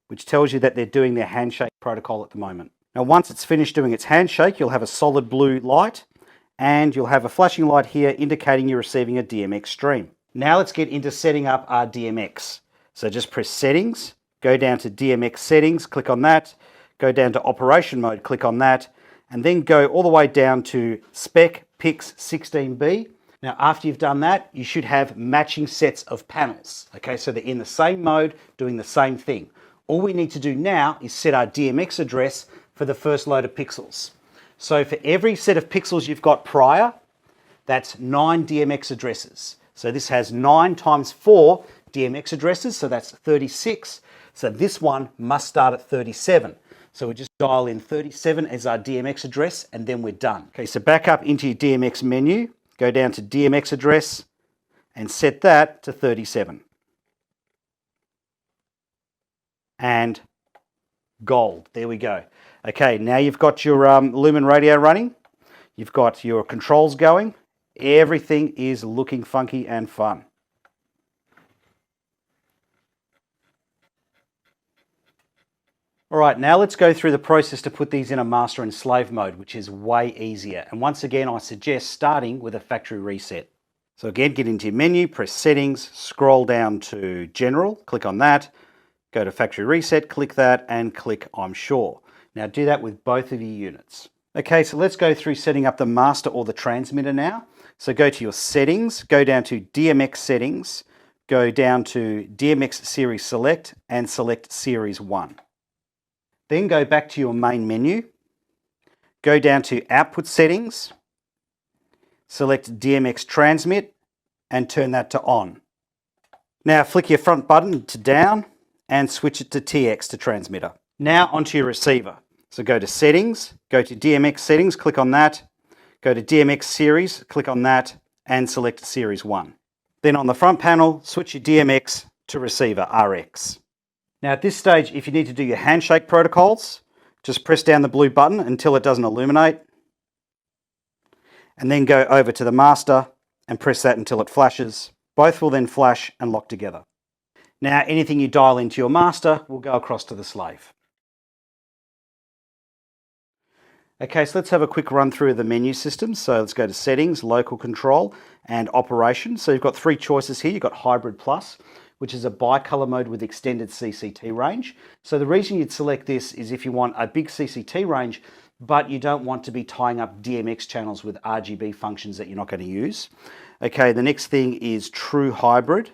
Speaker 1: which tells you that they're doing their handshake protocol at the moment. Now once it's finished doing its handshake, you'll have a solid blue light, and you'll have a flashing light here indicating you're receiving a DMX stream. Now let's get into setting up our DMX. So just press settings, go down to DMX settings, click on that, go down to operation mode, click on that, and then go all the way down to Spec Pix 16B, Now, after you've done that, you should have matching sets of panels. Okay, so they're in the same mode, doing the same thing. All we need to do now is set our DMX address for the first load of pixels. So for every set of pixels you've got prior, that's 9 DMX addresses. So this has 9 times 4 DMX addresses, so that's 36. So this one must start at 37. So we just dial in 37 as our DMX address, and then we're done. Okay, so back up into your DMX menu, go down to DMX address, and set that to 37. And gold, there we go. Okay, now you've got your Lumen radio running, you've got your controls going, everything is looking funky and fun. All right, now let's go through the process to put these in a master and slave mode, which is way easier. And once again, I suggest starting with a factory reset. So again, get into your menu, press settings, scroll down to general, click on that, go to factory reset, click that, and click I'm sure. Now do that with both of your units. Okay, so let's go through setting up the master or the transmitter now. So go to your settings, go down to DMX settings, go down to DMX series select, and select series 1. Then go back to your main menu, go down to output settings, select DMX transmit, and turn that to on. Now flick your front button to down and switch it to TX to transmitter. Now onto your receiver. So go to settings, go to DMX settings, click on that, go to DMX series, click on that, and select series 1. Then on the front panel, switch your DMX to receiver RX. Now at this stage, if you need to do your handshake protocols, just press down the blue button until it doesn't illuminate, and then go over to the master and press that until it flashes. Both will then flash and lock together. Now anything you dial into your master will go across to the slave. Okay, so let's have a quick run through of the menu system. So let's go to settings, local control, and operation. So you've got 3 choices here. You've got hybrid plus, which is a bicolor mode with extended CCT range. So the reason you'd select this is if you want a big CCT range, but you don't want to be tying up DMX channels with RGB functions that you're not going to use. Okay, the next thing is true hybrid.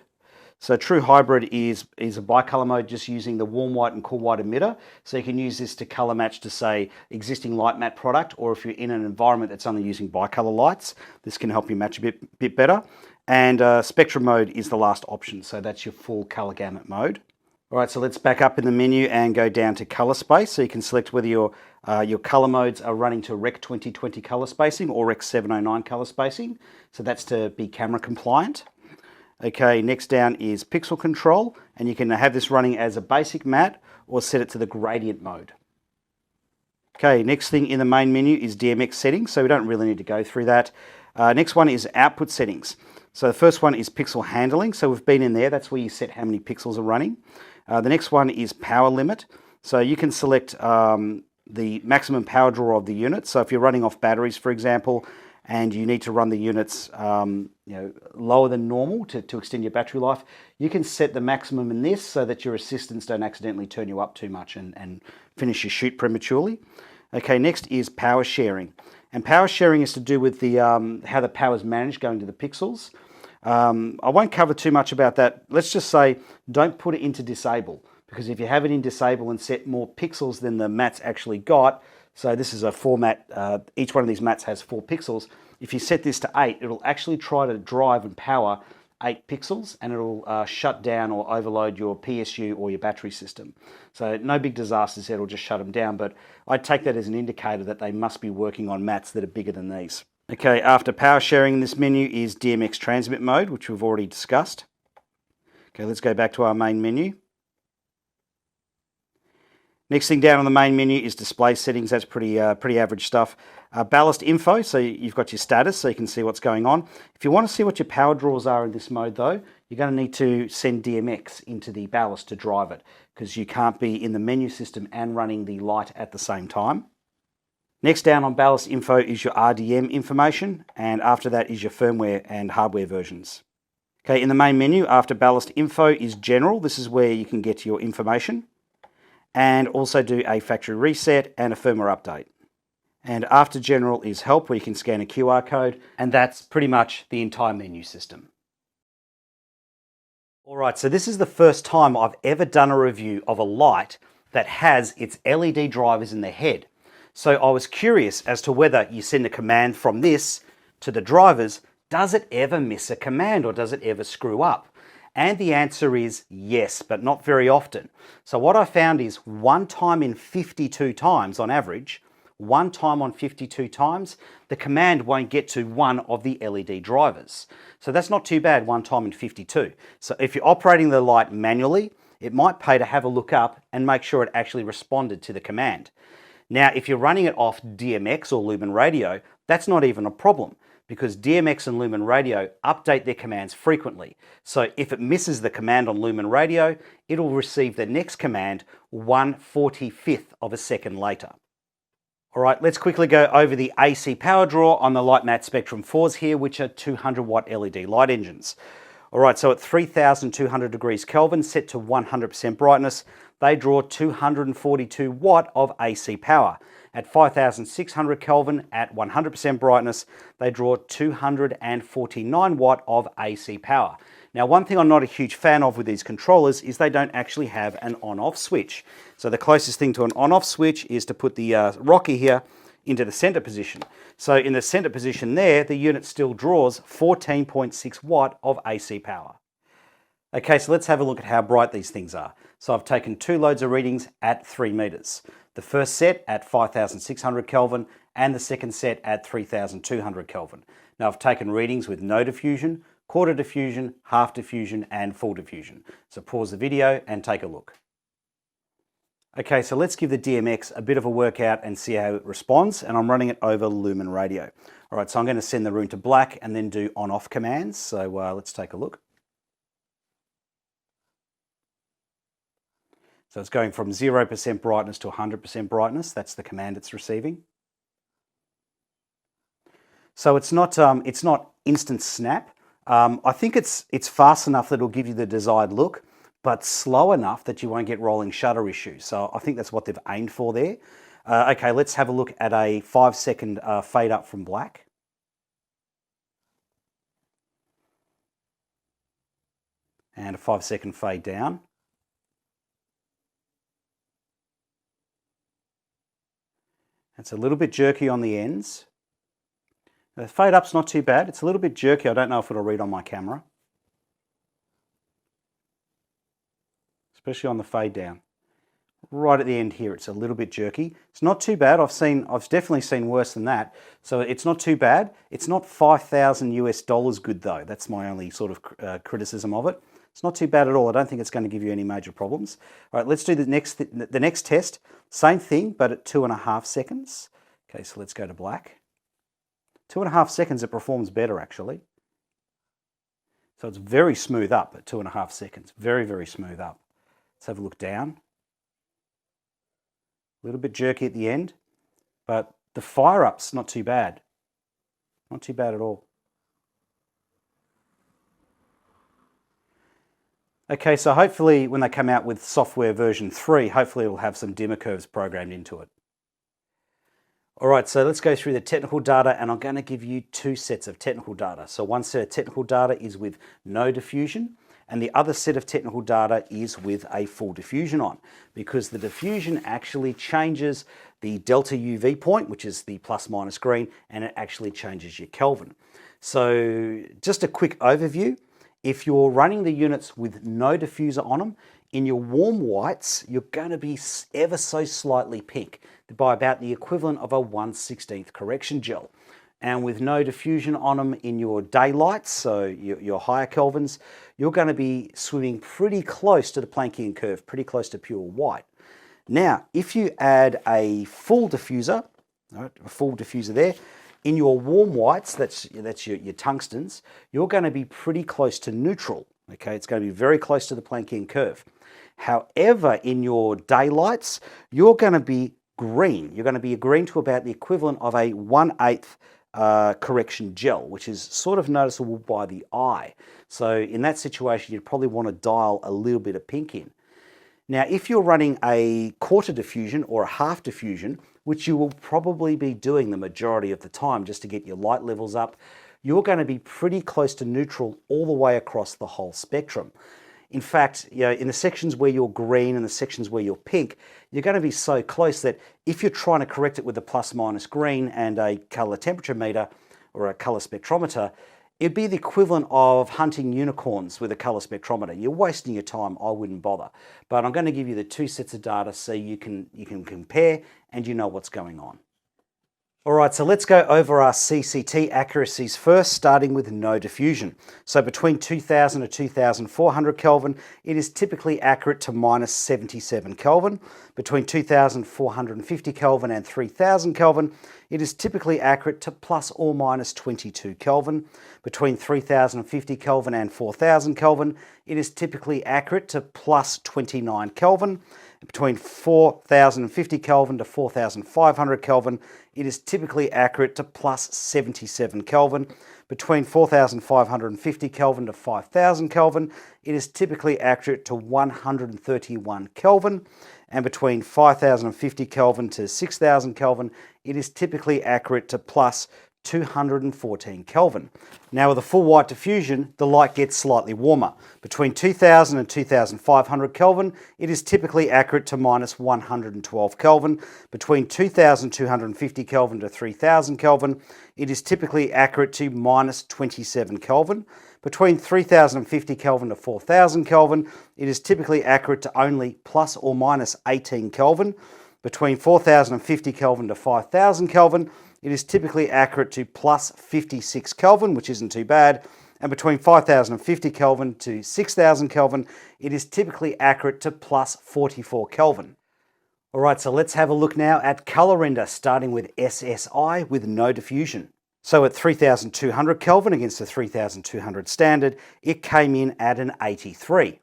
Speaker 1: So true hybrid is a bicolor mode just using the warm white and cool white emitter. So you can use this to color match to say existing Litemat product, or if you're in an environment that's only using bicolor lights, this can help you match a bit better. And spectrum mode is the last option. So that's your full color gamut mode. All right, so let's back up in the menu and go down to color space. So you can select whether your color modes are running to Rec 2020 color spacing or Rec 709 color spacing. So that's to be camera compliant. Okay, next down is pixel control, and you can have this running as a basic matte or set it to the gradient mode. Okay, next thing in the main menu is DMX settings, so we don't really need to go through that. Next one is output settings. So the first one is pixel handling, so we've been in there, that's where you set how many pixels are running. The next one is power limit, so you can select the maximum power draw of the unit. So if you're running off batteries, for example, and you need to run the units lower than normal to extend your battery life, you can set the maximum in this so that your assistants don't accidentally turn you up too much and finish your shoot prematurely. Okay, next is power sharing. And power sharing is to do with the how the power is managed going to the pixels. I won't cover too much about that. Let's just say don't put it into disable, because if you have it in disable and set more pixels than the mat's actually got, so this is a 4 mat, each one of these mats has 4 pixels. If you set this to 8, it'll actually try to drive and power 8 pixels, and it'll shut down or overload your PSU or your battery system. So no big disasters, it'll just shut them down, but I'd take that as an indicator that they must be working on mats that are bigger than these. Okay, after power sharing in this menu is DMX transmit mode, which we've already discussed. Okay, let's go back to our main menu. Next thing down on the main menu is display settings. That's pretty average stuff. Ballast info, so you've got your status, so you can see what's going on. If you want to see what your power draws are in this mode, though, you're going to need to send DMX into the ballast to drive it, because you can't be in the menu system and running the light at the same time. Next down on ballast info is your RDM information, and after that is your firmware and hardware versions. Okay, in the main menu, after ballast info is general. This is where you can get your information, and also do a factory reset and a firmware update. And after general is help, where you can scan a QR code, and that's pretty much the entire menu system. All right, so this is the first time I've ever done a review of a light that has its LED drivers in the head. So I was curious as to whether you send a command from this to the drivers, does it ever miss a command or does it ever screw up? And the answer is yes, but not very often. So what I found is one time in 52 times on average, one time on 52 times, the command won't get to one of the LED drivers. So that's not too bad, one time in 52. So if you're operating the light manually, it might pay to have a look up and make sure it actually responded to the command. Now, if you're running it off DMX or Lumen radio, that's not even a problem because DMX and Lumen radio update their commands frequently. So if it misses the command on Lumen radio, it'll receive the next command 1/45th of a second later. All right, let's quickly go over the AC power draw on the Litemat Spectrum 4s here, which are 200 watt LED light engines. All right, so at 3200 degrees Kelvin, set to 100% brightness, they draw 242 watt of AC power. At 5600 Kelvin at 100% brightness, they draw 249 watt of AC power. Now, one thing I'm not a huge fan of with these controllers is they don't actually have an on-off switch. So the closest thing to an on-off switch is to put the rocker here into the center position. So in the center position there, the unit still draws 14.6 watt of AC power. Okay, so let's have a look at how bright these things are. So I've taken two loads of readings at 3 meters. The first set at 5600 Kelvin and the second set at 3200 Kelvin. Now I've taken readings with no diffusion, quarter diffusion, half diffusion and full diffusion. So pause the video and take a look. Okay, so let's give the DMX a bit of a workout and see how it responds, and I'm running it over Lumen radio. All right, so I'm going to send the room to black and then do on-off commands. So let's take a look. So it's going from 0% brightness to 100% brightness. That's the command it's receiving. So it's not instant snap. I think it's fast enough that it'll give you the desired look, but slow enough that you won't get rolling shutter issues. So I think that's what they've aimed for there. Okay, let's have a look at a 5-second fade up from black. And a 5-second fade down. It's a little bit jerky on the ends. The fade up's not too bad. It's a little bit jerky. I don't know if it'll read on my camera. Especially on the fade down. Right at the end here, it's a little bit jerky. It's not too bad. I've definitely seen worse than that. So it's not too bad. It's not $5,000 good though. That's my only sort of criticism of it. It's not too bad at all. I don't think it's going to give you any major problems. All right, let's do the next test. Same thing, but at 2.5 seconds. Okay, so let's go to black. 2.5 seconds, it performs better actually. So it's very smooth up at 2.5 seconds. Very, very smooth up. Let's have a look down. A little bit jerky at the end, but the fire up's not too bad. Not too bad at all. Okay, so hopefully when they come out with software version 3, hopefully it'll have some dimmer curves programmed into it. All right, so let's go through the technical data, and I'm going to give you two sets of technical data. So one set of technical data is with no diffusion, and the other set of technical data is with a full diffusion on, because the diffusion actually changes the delta UV point, which is the plus minus green, and it actually changes your Kelvin. So just a quick overview. If you're running the units with no diffuser on them, in your warm whites, you're going to be ever so slightly pink, by about the equivalent of a 1/16th correction gel. And with no diffusion on them in your daylights, so your higher Kelvins, you're going to be swimming pretty close to the Planckian curve, pretty close to pure white. Now, if you add a full diffuser, right, a full diffuser there, in your warm whites, that's your tungstens, you're going to be pretty close to neutral. Okay, it's going to be very close to the Planckian curve. However, in your daylights, you're going to be green. You're going to be green to about the equivalent of a 1/8th correction gel, which is sort of noticeable by the eye. So in that situation, you'd probably want to dial a little bit of pink in. Now, if you're running a quarter diffusion or a half diffusion, which you will probably be doing the majority of the time just to get your light levels up, you're going to be pretty close to neutral all the way across the whole spectrum. In fact, in the sections where you're green and the sections where you're pink, you're going to be so close that if you're trying to correct it with a plus minus green and a color temperature meter or a color spectrometer, it'd be the equivalent of hunting unicorns with a color spectrometer. You're wasting your time. I wouldn't bother. But I'm going to give you the two sets of data so you can compare and you know what's going on. All right, so let's go over our CCT accuracies first, starting with no diffusion. So between 2000 to 2400 Kelvin, it is typically accurate to minus 77 Kelvin. Between 2450 Kelvin and 3000 Kelvin, it is typically accurate to plus or minus 22 Kelvin. Between 3050 Kelvin and 4000 Kelvin, it is typically accurate to plus 29 Kelvin. Between 4050 Kelvin to 4500 Kelvin, it is typically accurate to plus 77 Kelvin. Between 4550 Kelvin to 5000 Kelvin, it is typically accurate to 131 Kelvin. And between 5050 Kelvin to 6000 Kelvin, it is typically accurate to plus 214 Kelvin. Now with a full white diffusion, the light gets slightly warmer. Between 2000 and 2500 Kelvin, it is typically accurate to minus 112 Kelvin. Between 2250 Kelvin to 3000 Kelvin, it is typically accurate to minus 27 Kelvin. Between 3050 Kelvin to 4000 Kelvin, it is typically accurate to only plus or minus 18 Kelvin. Between 4050 Kelvin to 5000 Kelvin, it is typically accurate to plus 56 Kelvin, which isn't too bad. And between 5050 Kelvin to 6000 Kelvin, it is typically accurate to plus 44 Kelvin. All right, so let's have a look now at color render, starting with SSI with no diffusion. So at 3200 Kelvin against the 3200 standard, it came in at an 83.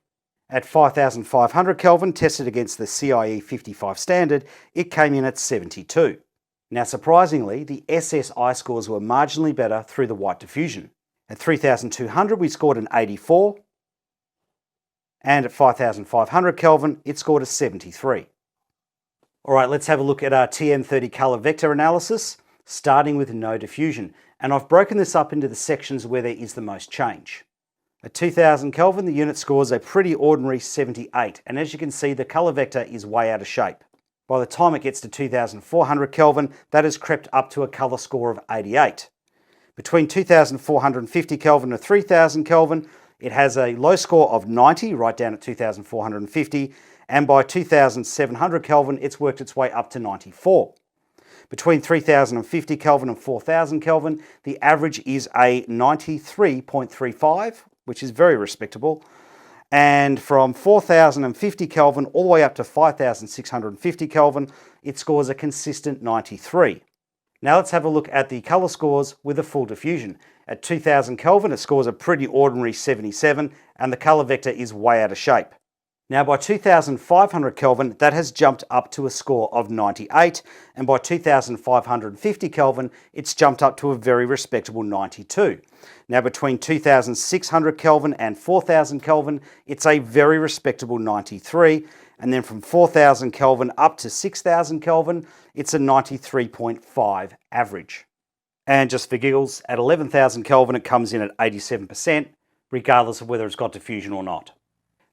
Speaker 1: At 5500 Kelvin, tested against the CIE 55 standard, it came in at 72. Now surprisingly, the SSI scores were marginally better through the white diffusion. At 3200 we scored an 84, and at 5500 Kelvin it scored a 73. Alright, let's have a look at our TM30 color vector analysis, starting with no diffusion. And I've broken this up into the sections where there is the most change. At 2000 Kelvin the unit scores a pretty ordinary 78, and as you can see the color vector is way out of shape. By the time it gets to 2400 Kelvin, that has crept up to a color score of 88. Between 2450 Kelvin and 3000 Kelvin, it has a low score of 90, right down at 2450, and by 2700 Kelvin, it's worked its way up to 94. Between 3050 Kelvin and 4000 Kelvin, the average is a 93.35, which is very respectable. And from 4050 Kelvin all the way up to 5650 Kelvin, it scores a consistent 93. Now let's have a look at the color scores with a full diffusion. At 2000 Kelvin, it scores a pretty ordinary 77, and the color vector is way out of shape. Now by 2500 Kelvin, that has jumped up to a score of 98, and by 2550 Kelvin, it's jumped up to a very respectable 92. Now between 2600 Kelvin and 4000 Kelvin, it's a very respectable 93, and then from 4000 Kelvin up to 6000 Kelvin, it's a 93.5 average. And just for giggles, at 11,000 Kelvin, it comes in at 87%, regardless of whether it's got diffusion or not.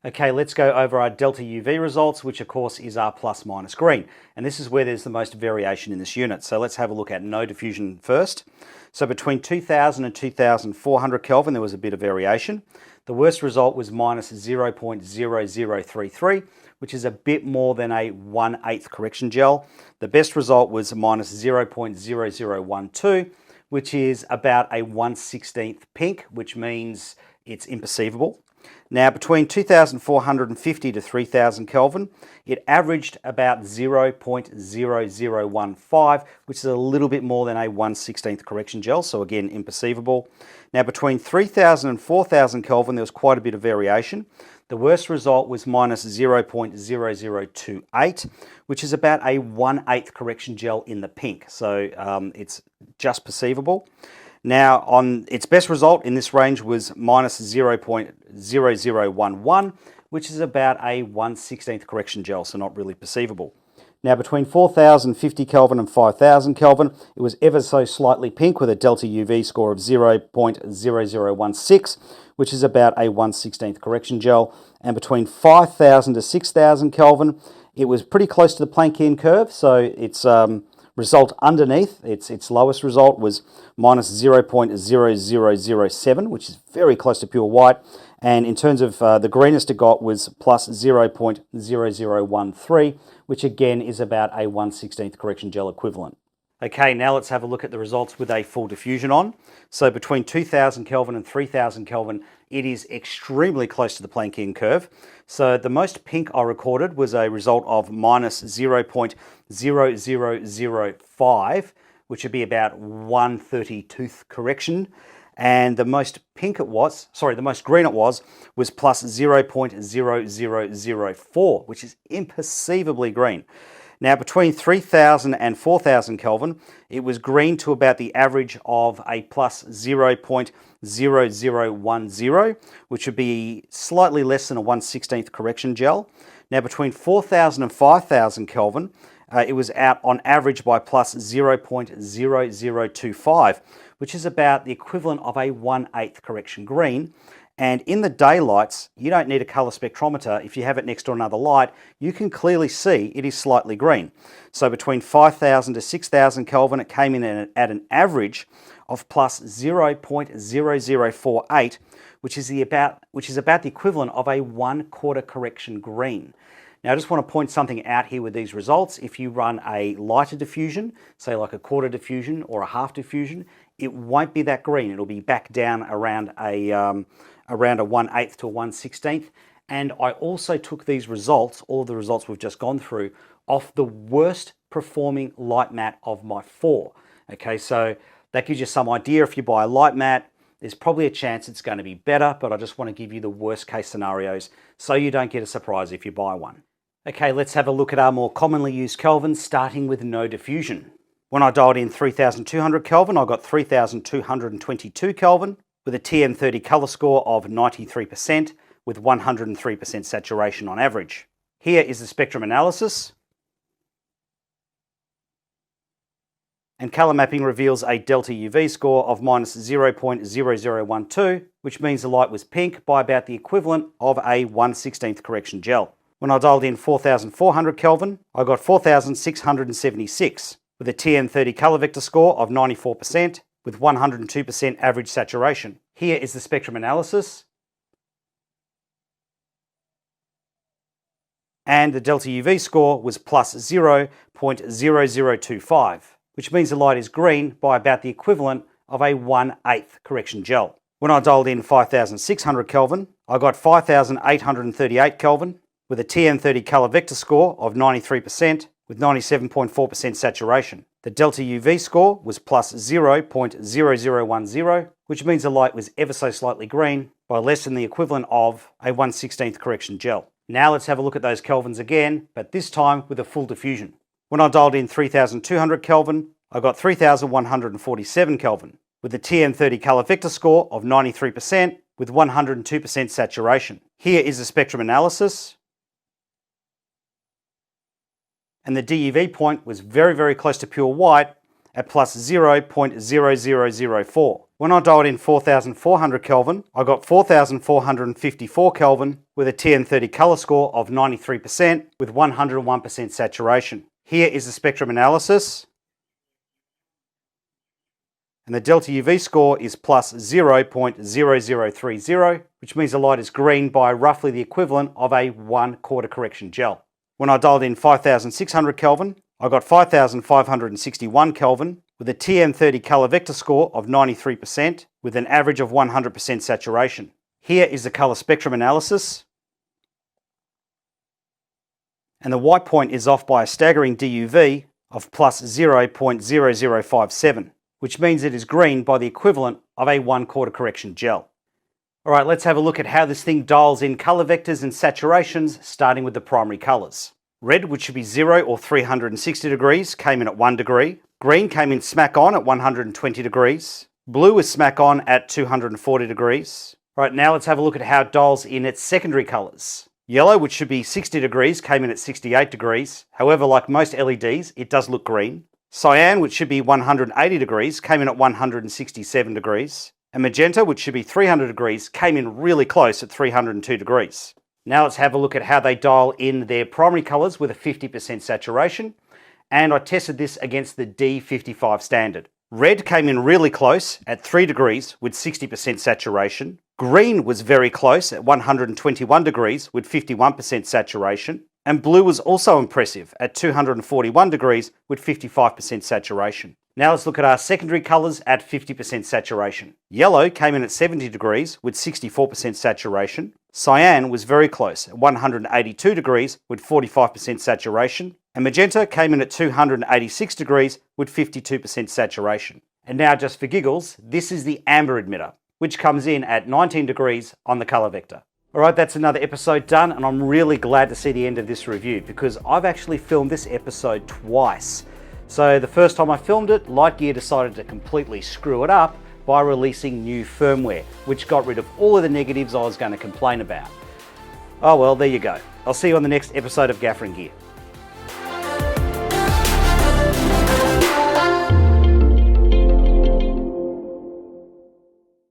Speaker 1: Okay, let's go over our delta UV results, which of course is our plus minus green. And this is where there's the most variation in this unit. So let's have a look at no diffusion first. So between 2000 and 2400 Kelvin, there was a bit of variation. The worst result was minus 0.0033, which is a bit more than a 1/8 correction gel. The best result was minus 0.0012, which is about a 1/16 pink, which means it's imperceivable. Now between 2450 to 3000 Kelvin, it averaged about 0.0015, which is a little bit more than a 1/16 correction gel, so again imperceivable. Now between 3000 and 4000 Kelvin, there was quite a bit of variation. The worst result was minus 0.0028, which is about a 1/8 correction gel in the pink, so it's just perceivable. Now, on its best result in this range was minus 0.0011, which is about a 1/16 correction gel, so not really perceivable. Now between 4050 Kelvin and 5000 Kelvin, it was ever so slightly pink with a delta UV score of 0.0016, which is about a 1/16th correction gel. And between 5000 to 6000 Kelvin, it was pretty close to the Planckian curve, so its result underneath, its lowest result was minus 0.0007, which is very close to pure white. And in terms of the greenest it got was plus 0.0013, which again is about a 1/16th correction gel equivalent. Okay, now let's have a look at the results with a full diffusion on. So between 2000 Kelvin and 3000 Kelvin, it is extremely close to the Planckian curve. So the most pink I recorded was a result of minus 0.0005, which would be about 1/32th correction. And the most the most green it was plus 0.0004, which is imperceivably green. Now between 3000 and 4000 Kelvin, it was green to about the average of a plus 0.0010, which would be slightly less than a 1/16th correction gel. Now between 4000 and 5000 Kelvin, it was out on average by plus 0.0025, which is about the equivalent of a 1/8th correction green. And in the daylights, you don't need a color spectrometer. If you have it next to another light, you can clearly see it is slightly green. So between 5000 to 6000 Kelvin, it came in at an average of plus 0.0048, which is about the equivalent of a 1/4 correction green. Now I just want to point something out here with these results. If you run a lighter diffusion, say like a quarter diffusion or a half diffusion, it won't be that green. It'll be back down around a 1/8th to a 1/16th. And I also took these results, all of the results we've just gone through, off the worst performing light mat of my 4. Okay, so that gives you some idea. If you buy a light mat, there's probably a chance it's going to be better, but I just want to give you the worst case scenarios so you don't get a surprise if you buy one. Okay, let's have a look at our more commonly used Kelvins, starting with no diffusion. When I dialed in 3200 Kelvin, I got 3222 Kelvin with a TM30 color score of 93% with 103% saturation on average. Here is the spectrum analysis. And color mapping reveals a delta UV score of minus 0.0012, which means the light was pink by about the equivalent of a 1/16th correction gel. When I dialed in 4400 Kelvin, I got 4676 with a TM30 color vector score of 94% with 102% average saturation. Here is the spectrum analysis. And the delta UV score was plus 0.0025, which means the light is green by about the equivalent of a 1/8th correction gel. When I dialed in 5600 Kelvin, I got 5838 Kelvin with a TM30 color vector score of 93% with 97.4% saturation. The delta UV score was plus 0.0010, which means the light was ever so slightly green by less than the equivalent of a 1/16th correction gel. Now let's have a look at those Kelvins again, but this time with a full diffusion. When I dialed in 3200 Kelvin, I got 3147 Kelvin with a TM30 color vector score of 93% with 102% saturation. Here is the spectrum analysis. And the DUV point was very, very close to pure white at plus 0.0004. When I dialed in 4400 Kelvin, I got 4454 Kelvin with a TM30 color score of 93% with 101% saturation. Here is the spectrum analysis. And the delta UV score is plus 0.0030, which means the light is green by roughly the equivalent of a 1/4 correction gel. When I dialed in 5600 Kelvin, I got 5561 Kelvin with a TM30 color vector score of 93% with an average of 100% saturation. Here is the color spectrum analysis. And the white point is off by a staggering DUV of plus 0.0057, which means it is green by the equivalent of a 1/4 correction gel. All right, let's have a look at how this thing dials in color vectors and saturations, starting with the primary colors. Red, which should be 0 or 360 degrees, came in at 1 degree. Green came in smack on at 120 degrees. Blue is smack on at 240 degrees. All right, now let's have a look at how it dials in its secondary colors. Yellow, which should be 60 degrees, came in at 68 degrees. However, like most LEDs, it does look green. Cyan, which should be 180 degrees, came in at 167 degrees. And magenta, which should be 300 degrees, came in really close at 302 degrees. Now let's have a look at how they dial in their primary colours with a 50% saturation. And I tested this against the D55 standard. Red came in really close at 3 degrees with 60% saturation. Green was very close at 121 degrees with 51% saturation. And blue was also impressive at 241 degrees with 55% saturation. Now let's look at our secondary colours at 50% saturation. Yellow came in at 70 degrees with 64% saturation. Cyan was very close at 182 degrees with 45% saturation. And magenta came in at 286 degrees with 52% saturation. And now just for giggles, this is the amber emitter, which comes in at 19 degrees on the colour vector. Alright, that's another episode done, and I'm really glad to see the end of this review because I've actually filmed this episode twice. So the first time I filmed it, Lightgear decided to completely screw it up by releasing new firmware, which got rid of all of the negatives I was going to complain about. Oh well, there you go. I'll see you on the next episode of Gaffer and Gear.